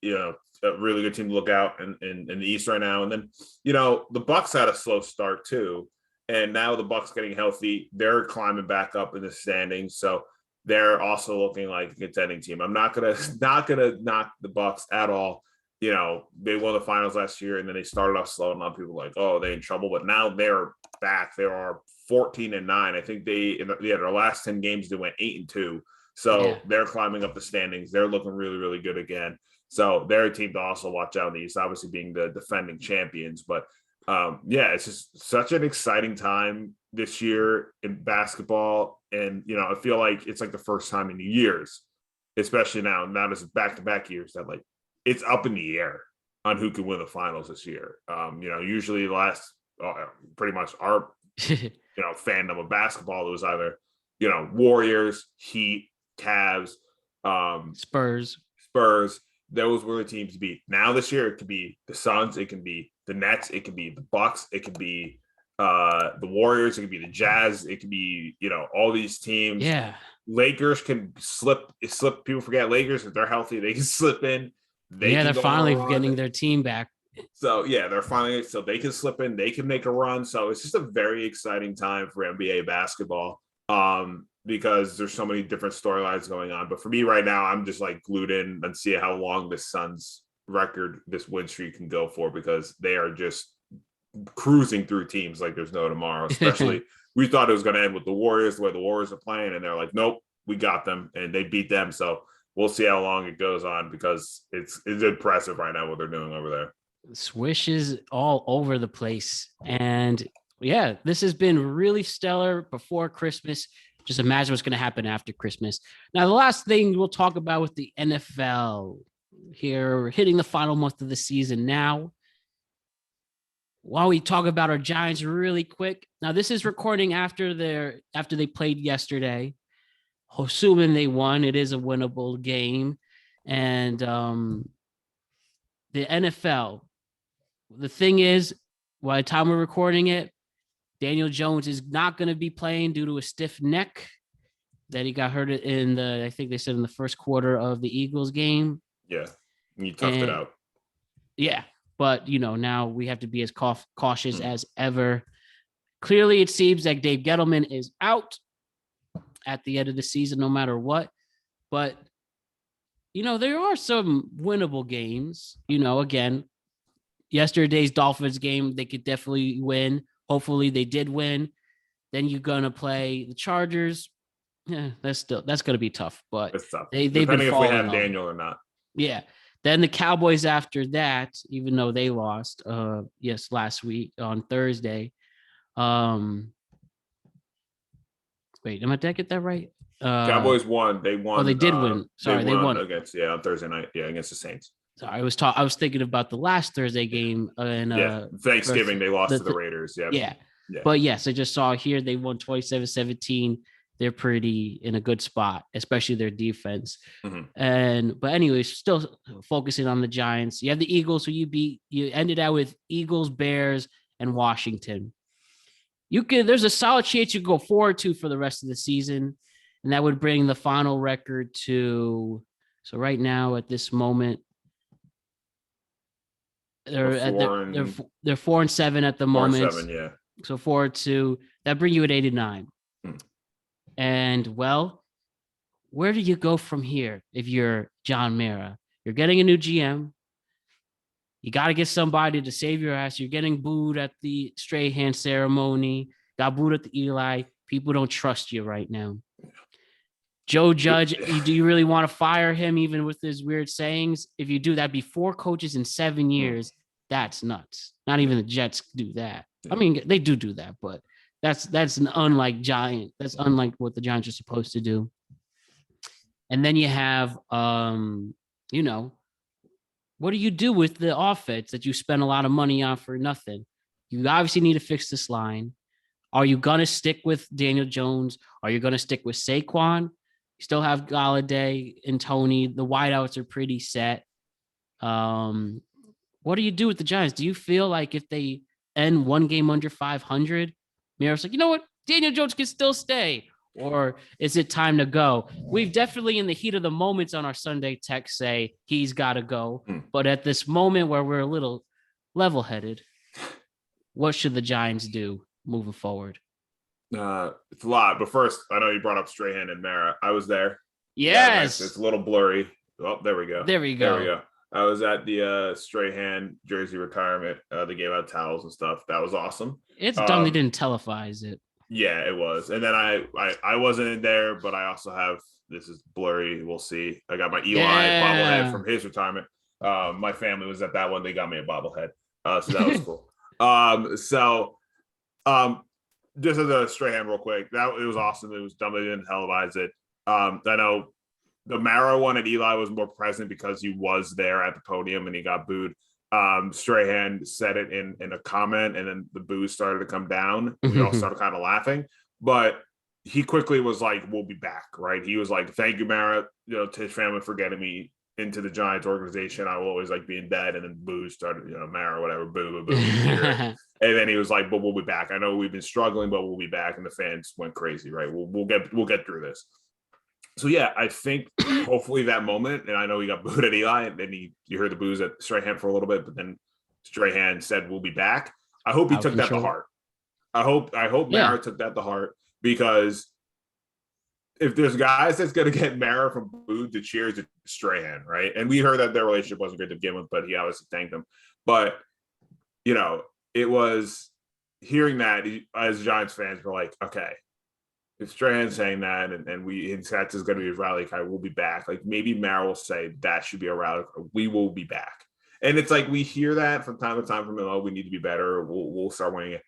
a really good team to look out in the East right now. And then, the Bucks had a slow start too. And now the Bucks getting healthy, they're climbing back up in the standings. So they're also looking like a contending team. I'm not gonna knock the Bucks at all. They won the finals last year, and then they started off slow, and a lot of people were like, oh, they're in trouble. But now they're back. They are 14-9. I think their last 10 games they went 8-2. So they're climbing up the standings. They're looking really, really good again. So they're a team to also watch out in the East, obviously being the defending champions. But it's just such an exciting time this year in basketball. And, I feel like it's like the first time in years, especially now, not as back-to-back years, that it's up in the air on who can win the finals this year. Usually last pretty much our, fandom of basketball, it was either, Warriors, Heat, Cavs, Spurs. Those were the teams to beat. Now this year, it could be the Suns, it can be the Nets, it could be the Bucks, it could be the Warriors, it could be the Jazz, it could be, all these teams. Yeah. Lakers can slip. People forget Lakers, if they're healthy, they can slip in. They're finally getting their team back. So so they can slip in, they can make a run. So it's just a very exciting time for NBA basketball. Because there's so many different storylines going on. But for me right now, I'm just glued in and see how long the Suns record, this win streak can go for, because they are just cruising through teams like there's no tomorrow. Especially we thought it was going to end with the Warriors, the way the Warriors are playing, and they're like, nope, we got them, and they beat them. So we'll see how long it goes on, because it's impressive right now what they're doing over there. Swishes all over the place. And this has been really stellar before Christmas. Just imagine what's going to happen after Christmas. Now, the last thing we'll talk about with the NFL here, hitting the final month of the season now. while we talk about our Giants really quick. Now, this is recording after they played yesterday. Assuming they won, it is a winnable game. And the NFL, the thing is, by the time we're recording it, Daniel Jones is not going to be playing due to a stiff neck that he got hurt in I think they said in the first quarter of the Eagles game. Yeah, you toughed it out. Yeah, but now we have to be as cautious as ever. Clearly, it seems like Dave Gettleman is out at the end of the season, no matter what. But there are some winnable games. Again, yesterday's Dolphins game, they could definitely win. Hopefully, they did win. Then you're gonna play the Chargers. Yeah, that's going to be tough. But it's tough. They've depending been if we have on. Daniel or not. Yeah. Then the Cowboys after that, even though they lost, last week on Thursday. Wait, did I get that right? Cowboys won. They won. Oh, they did win. Sorry, they won against on Thursday night. Yeah, against the Saints. Sorry, I was thinking about the last Thursday game and Thanksgiving they lost to the Raiders. Yeah. But yes, I just saw here they won 27-17. They're pretty in a good spot, especially their defense. But anyways, still focusing on the Giants. You have the Eagles, who you beat. You ended out with Eagles, Bears, and Washington. There's a solid chance you can go 4-2 for the rest of the season, and that would bring the final record to. So right now, at this moment, they're 4-7 at the moment. 4-7, yeah. So 4-2, that bring you at 89. And well, where do you go from here if you're John Mara? You're getting a new GM. You got to get somebody to save your ass. You're getting booed at the straight hand ceremony. Got booed at the Eli. People don't trust you right now. Joe Judge, do you really want to fire him even with his weird sayings? If you do, that'd be 4 coaches in 7 years. That's nuts. Not even the Jets do that. I mean, they do that, but that's an unlike Giant. That's unlike what the Giants are supposed to do. And then you have, what do you do with the offense that you spend a lot of money on for nothing? You obviously need to fix this line. Are you going to stick with Daniel Jones? Are you going to stick with Saquon? You still have Galladay and Tony. The wideouts are pretty set. What do you do with the Giants? Do you feel like if they end one game under 500, Mira's like, you know what? Daniel Jones can still stay. Or is it time to go? We've definitely in the heat of the moments on our Sunday text say he's got to go. But at this moment where we're a little level-headed, what should the Giants do moving forward? It's a lot. But first, I know you brought up Strahan and Mara. I was there. Yes. Yeah, it's a little blurry. Oh, there we go. There we go. I was at the Strahan jersey retirement. They gave out towels and stuff. That was awesome. It's dumb they didn't televise it. Yeah, it was. And then I wasn't in there, but I also have, this is blurry. We'll see. I got my Eli bobblehead from his retirement. My family was at that one. They got me a bobblehead. So that was cool. Just as a Strahan real quick, it was awesome. It was dumb they didn't televise it. I know the Mara one at Eli was more present because he was there at the podium and he got booed. Strahan said it in a comment, and then the boos started to come down. We all started kind of laughing, but he quickly was like, "We'll be back." Right? He was like, "Thank you, Mara, to his family for getting me into the Giants organization. I will always like being dead." And then boos started, Mara, whatever, boo, boo, boo. And then he was like, "But we'll be back. I know we've been struggling, but we'll be back." And the fans went crazy. Right? We'll get through this. So yeah, I think hopefully that moment, and I know he got booed at Eli, and then you heard the boos at Strahan for a little bit, but then Strahan said, "We'll be back." I hope he took that to heart. I hope Mara took that to heart, because if there's guys that's going to get Mara from booed to cheers, it's Strahan, right? And we heard that their relationship wasn't good to begin with, but he obviously thanked them. But it was hearing that as Giants fans were like, okay, if Strahan's saying that, and that's going to be his rally cry, we'll be back. Like maybe Mara will say that should be a rally cry. We will be back. And it's like we hear that from time to time from him. Oh, we need to be better. We'll start winning it.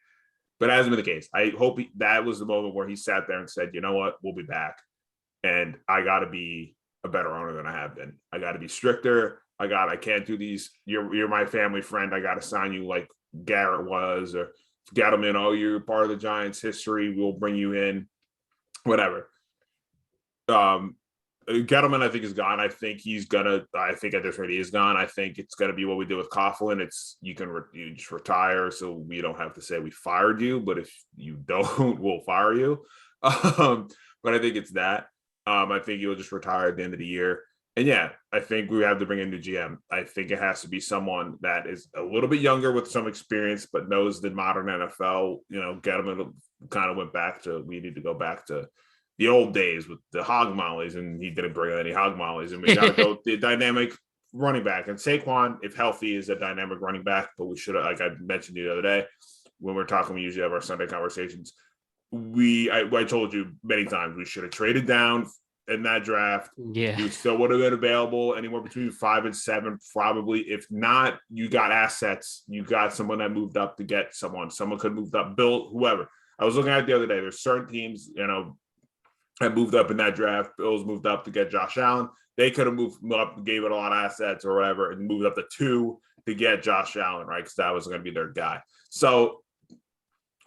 But as been the case, I hope that was the moment where he sat there and said, "You know what? We'll be back, and I got to be a better owner than I have been. I got to be stricter. I can't do these. You're my family friend. I got to sign you like Garrett was, or Gettleman, oh, you're part of the Giants history, we'll bring you in, whatever. Gettleman, I think, is gone. I think at this rate he is gone. I think it's gonna be what we did with Coughlin. It's you just retire, so we don't have to say we fired you. But if you don't, we'll fire you. But I think it's that. I think you'll just retire at the end of the year. And yeah, I think we have to bring in the GM. I think it has to be someone that is a little bit younger with some experience, but knows the modern NFL. Gettleman kind of went back to, we need to go back to the old days with the hog mollies, and he didn't bring any hog mollies. And we got to go the dynamic running back. And Saquon, if healthy, is a dynamic running back. But we should have, like I mentioned the other day, when we're talking, we usually have our Sunday conversations. I told you many times we should have traded down in that draft. Yeah, you still would have been available anywhere between 5 and 7, probably. If not, you got assets. You got someone that moved up to get someone. Someone could have moved up, Bill, whoever. I was looking at it the other day. There's certain teams, that moved up in that draft. Bills moved up to get Josh Allen. They could have moved up, gave it a lot of assets or whatever, and moved up to 2 to get Josh Allen, right? Because that was going to be their guy. So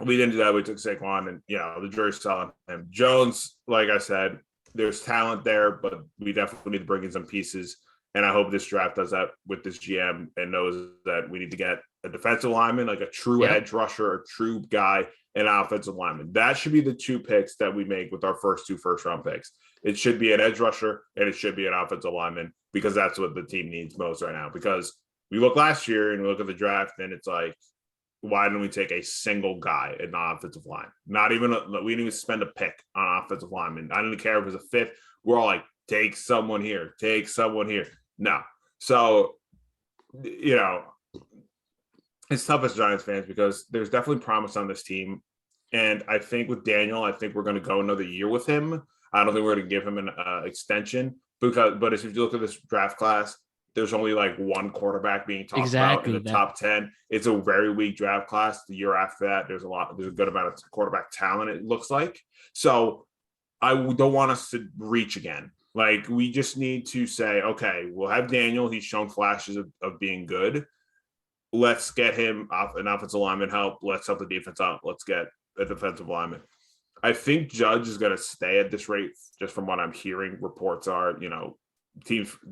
we didn't do that. We took Saquon, and the jury's still on him. Jones, like I said, there's talent there, but we definitely need to bring in some pieces. And I hope this draft does that with this GM and knows that we need to get a defensive lineman, like a true edge rusher, a true guy, and an offensive lineman. That should be the 2 picks that we make with our first 2 first-round picks. It should be an edge rusher and it should be an offensive lineman, because that's what the team needs most right now. Because we look last year and we look at the draft and it's like, why didn't we take a single guy in the offensive line? Not even we didn't even spend a pick on offensive lineman. I didn't care if it was a 5th. We're all like, take someone here, take someone here. No. So, it's tough as Giants fans because there's definitely promise on this team. And I think with Daniel, I think we're going to go another year with him. I don't think we're going to give him an extension but if you look at this draft class, there's only like one quarterback being talked about in the top 10. It's a very weak draft class. The year after that, there's a good amount of quarterback talent, it looks like. So I don't want us to reach again. Like, we just need to say, okay, we'll have Daniel. He's shown flashes of being good. Let's get him an offensive lineman help. Let's help the defense out. Let's get a defensive lineman. I think Judge is going to stay at this rate, just from what I'm hearing. Reports are,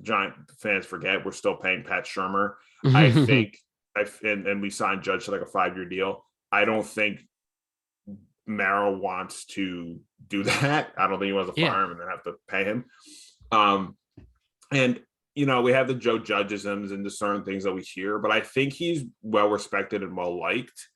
Giant fans forget we're still paying Pat Shurmur. I think, and we signed Judge to like a 5-year deal. I don't think Merrill wants to do that. I don't think he wants to fire him and then have to pay him. And we have the Joe Judgeisms and the certain things that we hear, but I think he's well respected and well liked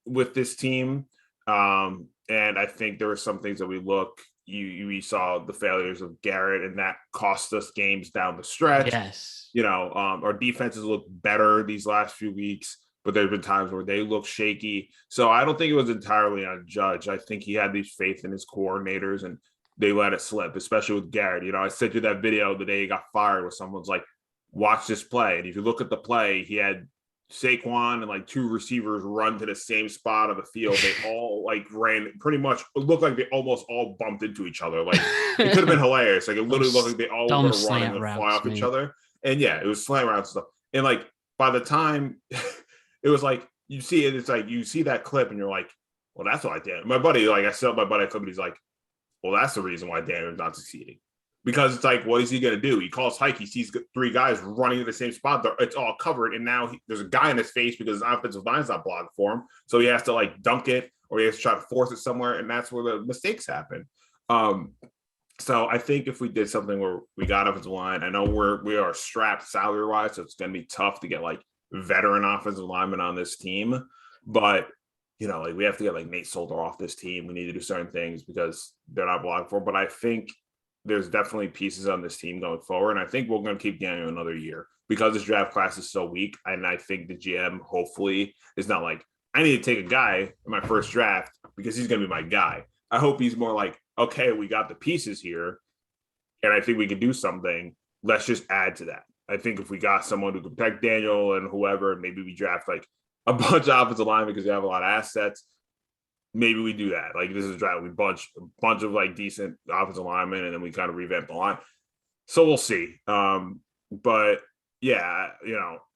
with this team. And I think there were some things that we saw the failures of Garrett, and that cost us games down the stretch. Yes. Our defenses look better these last few weeks, but there's been times where they look shaky. So I don't think it was entirely on Judge. I think he had these faith in his coordinators and they let it slip, especially with Garrett. I sent you that video the day he got fired where someone's like, watch this play. And if you look at the play, he had Saquon and like 2 receivers run to the same spot of the field. They all like ran pretty much, it looked like they almost all bumped into each other. Like, it could have been hilarious. Like, it literally looked like they all were going to run and fly off each other. And yeah, it was slant routes stuff. And like, by the time it was like, you see it, it's like, you see that clip and you're like, well, that's what I did. My buddy, like I said, my buddy clip, and he's like, well, that's the reason why Daniel's not succeeding. Because it's like, what is he going to do? He calls hike. He sees 3 guys running to the same spot. It's all covered. And now there's a guy in his face because his offensive line's not blocked for him. So he has to like dunk it, or he has to try to force it somewhere. And that's where the mistakes happen. So I think if we did something where we got offensive line, I know we are strapped salary wise, so it's going to be tough to get like veteran offensive linemen on this team. But like, we have to get like Nate Solder off this team. We need to do certain things because they're not blocked for. But I think there's definitely pieces on this team going forward. And I think we're going to keep Daniel another year because this draft class is so weak. And I think the GM hopefully is not like, I need to take a guy in my first draft because he's going to be my guy. I hope he's more like, okay, we got the pieces here and I think we can do something. Let's just add to that. I think if we got someone who can protect Daniel and whoever, maybe we draft like a bunch of offensive linemen because we have a lot of assets. Maybe we do that. Like, this is a draft. We bunch of like decent offensive linemen, and then we kind of revamp the line. So we'll see. But yeah,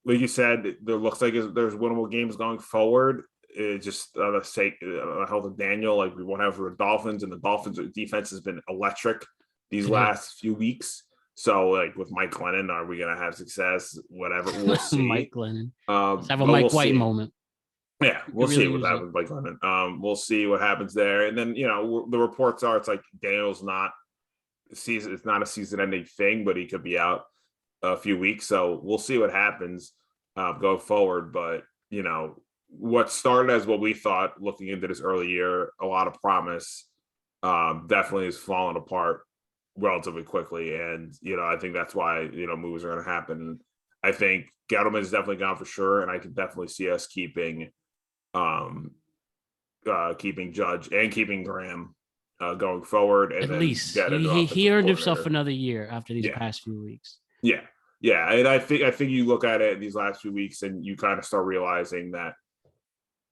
like you said, there looks like there's winnable games going forward. It's just the sake of health of Daniel. Like we won't have the Dolphins, and the Dolphins defense has been electric these last few weeks. So, like with Mike Glennon, are we gonna have success? Whatever, we'll see. Mike Glennon. Let's have a Mike White moment. Yeah, we'll see what happens with Mike Glennon. We'll see what happens there, and then the reports are it's like Daniel's not season. It's not a season-ending thing, but he could be out a few weeks. So we'll see what happens going forward. But what started as what we thought looking into this early year, a lot of promise, definitely is falling apart relatively quickly. And I think that's why moves are going to happen. I think Gettleman is definitely gone for sure, and I can definitely see us keeping Judge and keeping Graham going forward. And at least he earned himself another year after these past few weeks. Yeah, and I think you look at it these last few weeks, and you kind of start realizing that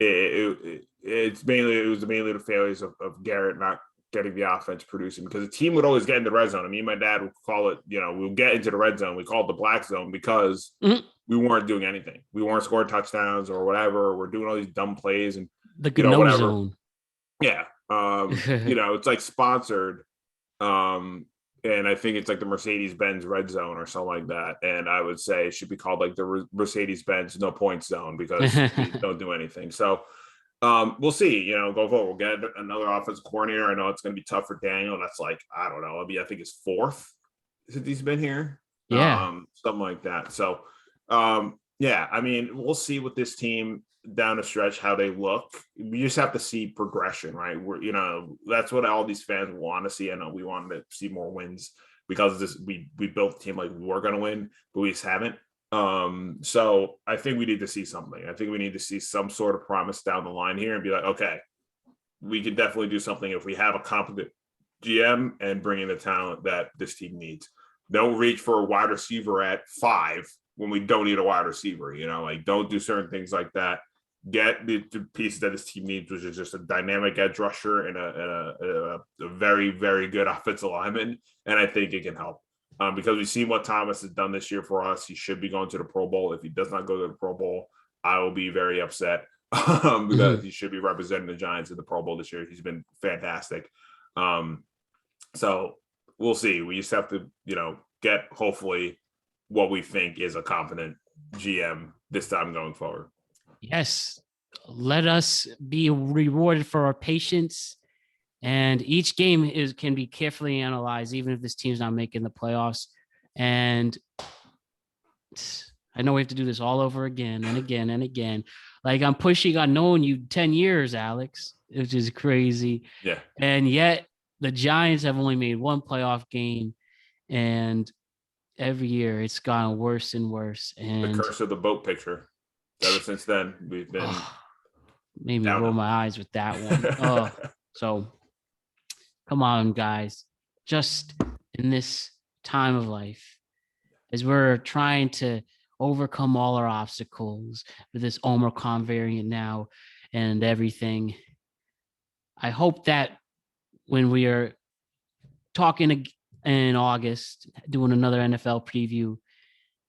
it was mainly the failures of Garrett not getting the offense producing, because the team would always get in the red zone. I mean, my dad would call it, we'll get into the red zone. We call it the black zone because we weren't doing anything. We weren't scoring touchdowns or whatever. We're doing all these dumb plays and the no zone. Yeah. It's like sponsored. And I think it's like the Mercedes-Benz red zone or something like that. And I would say it should be called like the Mercedes-Benz no point zone, because we don't do anything. So we'll see, go forward. We'll get another offensive coordinator. I know it's going to be tough for Daniel. That's like, I don't know. I think it's fourth since he's been here. Yeah. Something like that. So, we'll see with this team down the stretch, how they look. We just have to see progression, right? That's what all these fans want to see. I know we wanted to see more wins because we built the team like we were going to win, but we just haven't. So I think we need to see something. I think we need to see some sort of promise down the line here and be like, okay, we can definitely do something if we have a competent GM and bring in the talent that this team needs. Don't reach for a wide receiver at 5 when we don't need a wide receiver, don't do certain things like that. Get the pieces that this team needs, which is just a dynamic edge rusher and a very, very good offensive lineman. And I think it can help. Because we've seen what Thomas has done this year for us. He should be going to the Pro Bowl. If he does not go to the Pro Bowl, I will be very upset because he should be representing the Giants in the Pro Bowl this year. He's been fantastic. So we'll see. We just have to, get hopefully what we think is a competent GM this time going forward. Yes. Let us be rewarded for our patience. And each game can be carefully analyzed, even if this team's not making the playoffs. And I know we have to do this all over again and again and again. Like I'm pushing on knowing you 10 years, Alex, which is crazy. Yeah. And yet the Giants have only made one playoff game, and every year it's gotten worse and worse. And the curse of the boat picture. Ever since then, we've been made me roll my eyes with that one. So come on, guys. Just in this time of life, as we're trying to overcome all our obstacles with this Omicron variant now and everything, I hope that when we are talking in August, doing another NFL preview,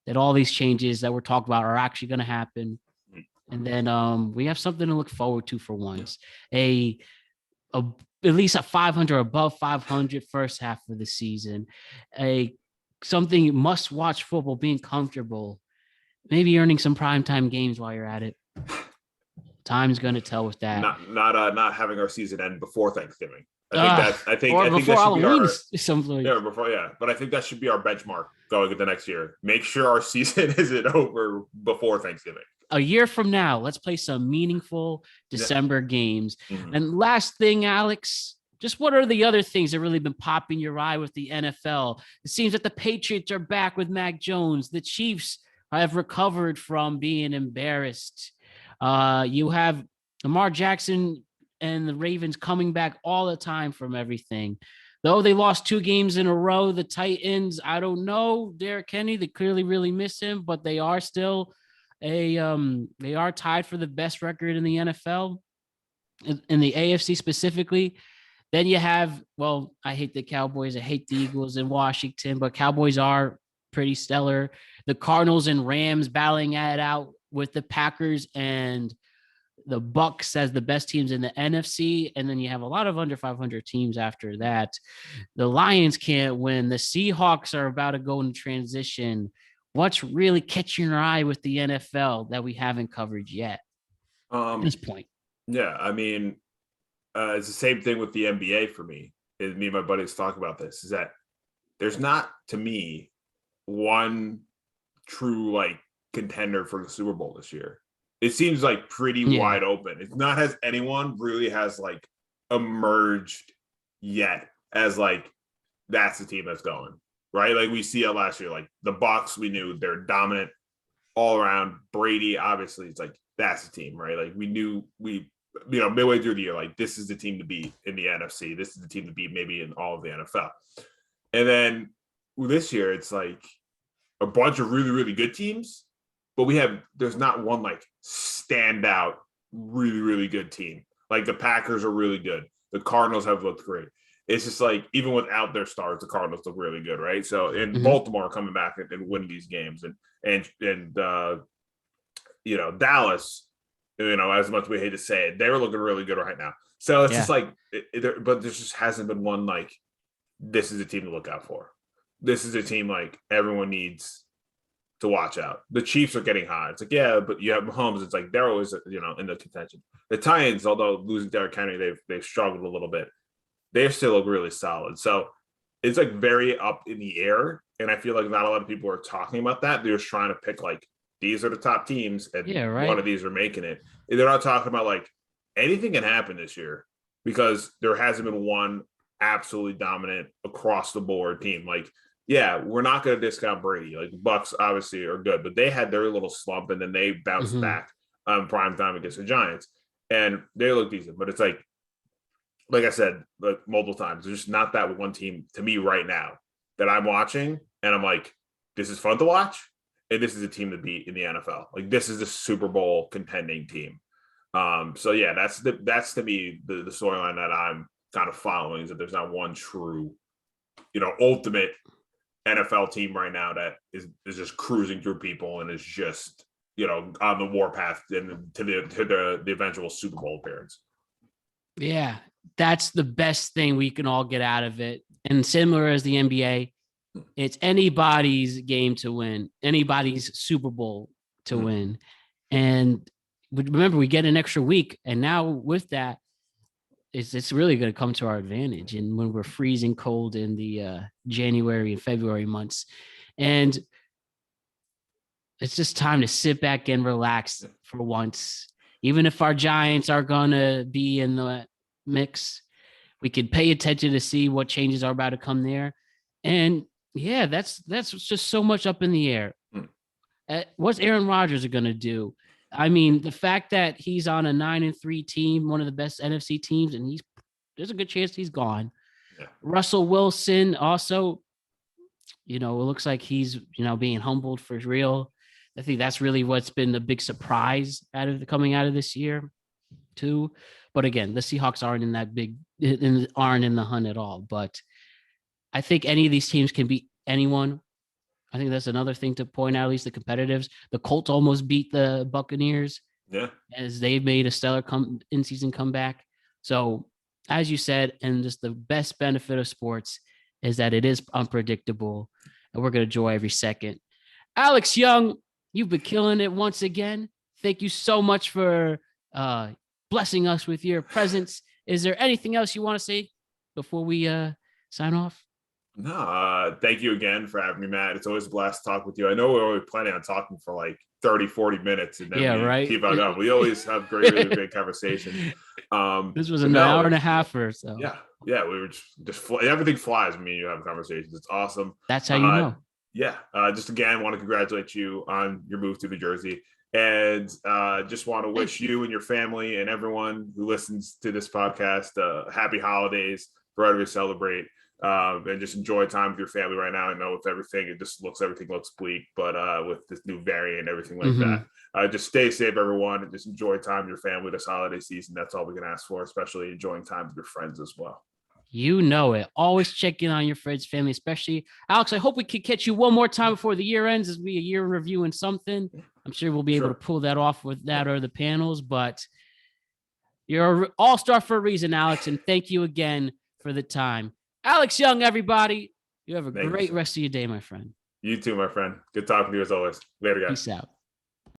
that all these changes that we're talking about are actually going to happen. And then we have something to look forward to for once. At least a 500, above 500 first half of the season. Something must-watch football, being comfortable. Maybe earning some primetime games while you're at it. Time's going to tell with that. Not having our season end before Thanksgiving. I think that should Halloween be our, but I think that should be our benchmark going into next year. Make sure our season isn't over before Thanksgiving. A year from now, let's play some meaningful December games. Mm-hmm. And last thing, Alex, just what are the other things that really been popping your eye with the NFL? It seems that the Patriots are back with Mac Jones. The Chiefs have recovered from being embarrassed. You have Lamar Jackson and the Ravens coming back all the time from everything. Though they lost 2 games in a row, the Titans, I don't know, Derrick Henry, they clearly really miss him, but they are still they are tied for the best record in the NFL, in the AFC specifically. Then you have, I hate the Cowboys, I hate the Eagles in Washington, but Cowboys are pretty stellar. The Cardinals and Rams battling it out with the Packers and the Bucks as the best teams in the NFC. And then you have a lot of under 500 teams after that. The Lions can't win. The Seahawks are about to go into transition. What's really catching your eye with the NFL that we haven't covered yet at this point? Yeah, I mean, it's the same thing with the NBA for me. Me and my buddies talk about this, is that there's not, to me, one true like contender for the Super Bowl this year. It seems like pretty wide open. It's not as anyone really has like emerged yet as like that's the team that's going, right? Like we see it last year, like the Bucks, we knew they're dominant all around. Brady, obviously, it's like that's the team, right? Like we knew midway through the year, like this is the team to beat in the NFC. This is the team to beat maybe in all of the NFL. And then this year, it's like a bunch of really, really good teams, but there's not one like standout, really, really good team. Like the Packers are really good. The Cardinals have looked great. It's just like, even without their stars, the Cardinals look really good, right? So, and Baltimore coming back and winning these games, and Dallas, as much as we hate to say it, they're looking really good right now. So it's just like, but there just hasn't been one like, this is a team to look out for. This is a team like everyone needs to watch out. The Chiefs are getting hot. It's like, yeah, but you have Mahomes. It's like they're always, in the contention. The Titans, although losing Derrick Henry, they've struggled a little bit. They still look really solid. So it's like very up in the air. And I feel like not a lot of people are talking about that. They're just trying to pick like, these are the top teams, and one of these are making it. And they're not talking about like anything can happen this year, because there hasn't been one absolutely dominant across the board team. Like, yeah, we're not going to discount Brady. Like the Bucks obviously are good, but they had their little slump and then they bounced back prime time against the Giants, and they look decent. But it's like I said, like multiple times, there's just not that one team to me right now that I'm watching, and I'm like, this is fun to watch. And this is a team to beat in the NFL. Like this is a Super Bowl contending team. So yeah, that's to me the storyline that I'm kind of following, is that there's not one true, ultimate NFL team right now that is just cruising through people and is just, on the warpath and to the eventual Super Bowl appearance. Yeah, that's the best thing we can all get out of it. And similar as the NBA, it's anybody's game to win, anybody's Super Bowl to win. And remember, we get an extra week. And now with that, it's really going to come to our advantage. And when we're freezing cold in the January and February months, and it's just time to sit back and relax for once. Even if our Giants are going to be in the mix, we can pay attention to see what changes are about to come there. And yeah, that's just so much up in the air. What's Aaron Rodgers going to do? I mean, the fact that he's on a 9-3 team, one of the best NFC teams, and there's a good chance he's gone. Yeah. Russell Wilson also, it looks like he's, being humbled for real. I think that's really what's been the big surprise coming out of this year too. But again, the Seahawks aren't in the hunt at all. But I think any of these teams can beat anyone. I think that's another thing to point out, at least the competitives. The Colts almost beat the Buccaneers, as they've made a stellar in-season comeback. So, as you said, and just the best benefit of sports is that it is unpredictable, and we're going to enjoy every second. Alex Young, you've been killing it once again. Thank you so much for blessing us with your presence. Is there anything else you want to say before we sign off? No, thank you again for having me, Matt. It's always a blast to talk with you. I know we're always planning on talking for like 30, 40 minutes, and then we keep on going. We always have really great conversations. This was an hour and a half or so. Yeah. We were just everything flies when you have conversations. It's awesome. That's how you know. Yeah. Just again, want to congratulate you on your move to New Jersey, and just want to wish you and your family and everyone who listens to this podcast happy holidays, forever to celebrate. And just enjoy time with your family right now. I know with everything, everything looks bleak, but with this new variant and everything like that, just stay safe, everyone, and just enjoy time with your family this holiday season. That's all we can ask for, especially enjoying time with your friends as well. You know it. Always check in on your friends, family, especially Alex. I hope we could catch you one more time before the year ends. As we a year reviewing something. I'm sure we'll be able to pull that off with that or the panels. But you're an all-star for a reason, Alex. And thank you again for the time, Alex Young. Everybody, you have a great rest of your day, my friend. You too, my friend. Good talking to you as always. Later, guys. Peace out.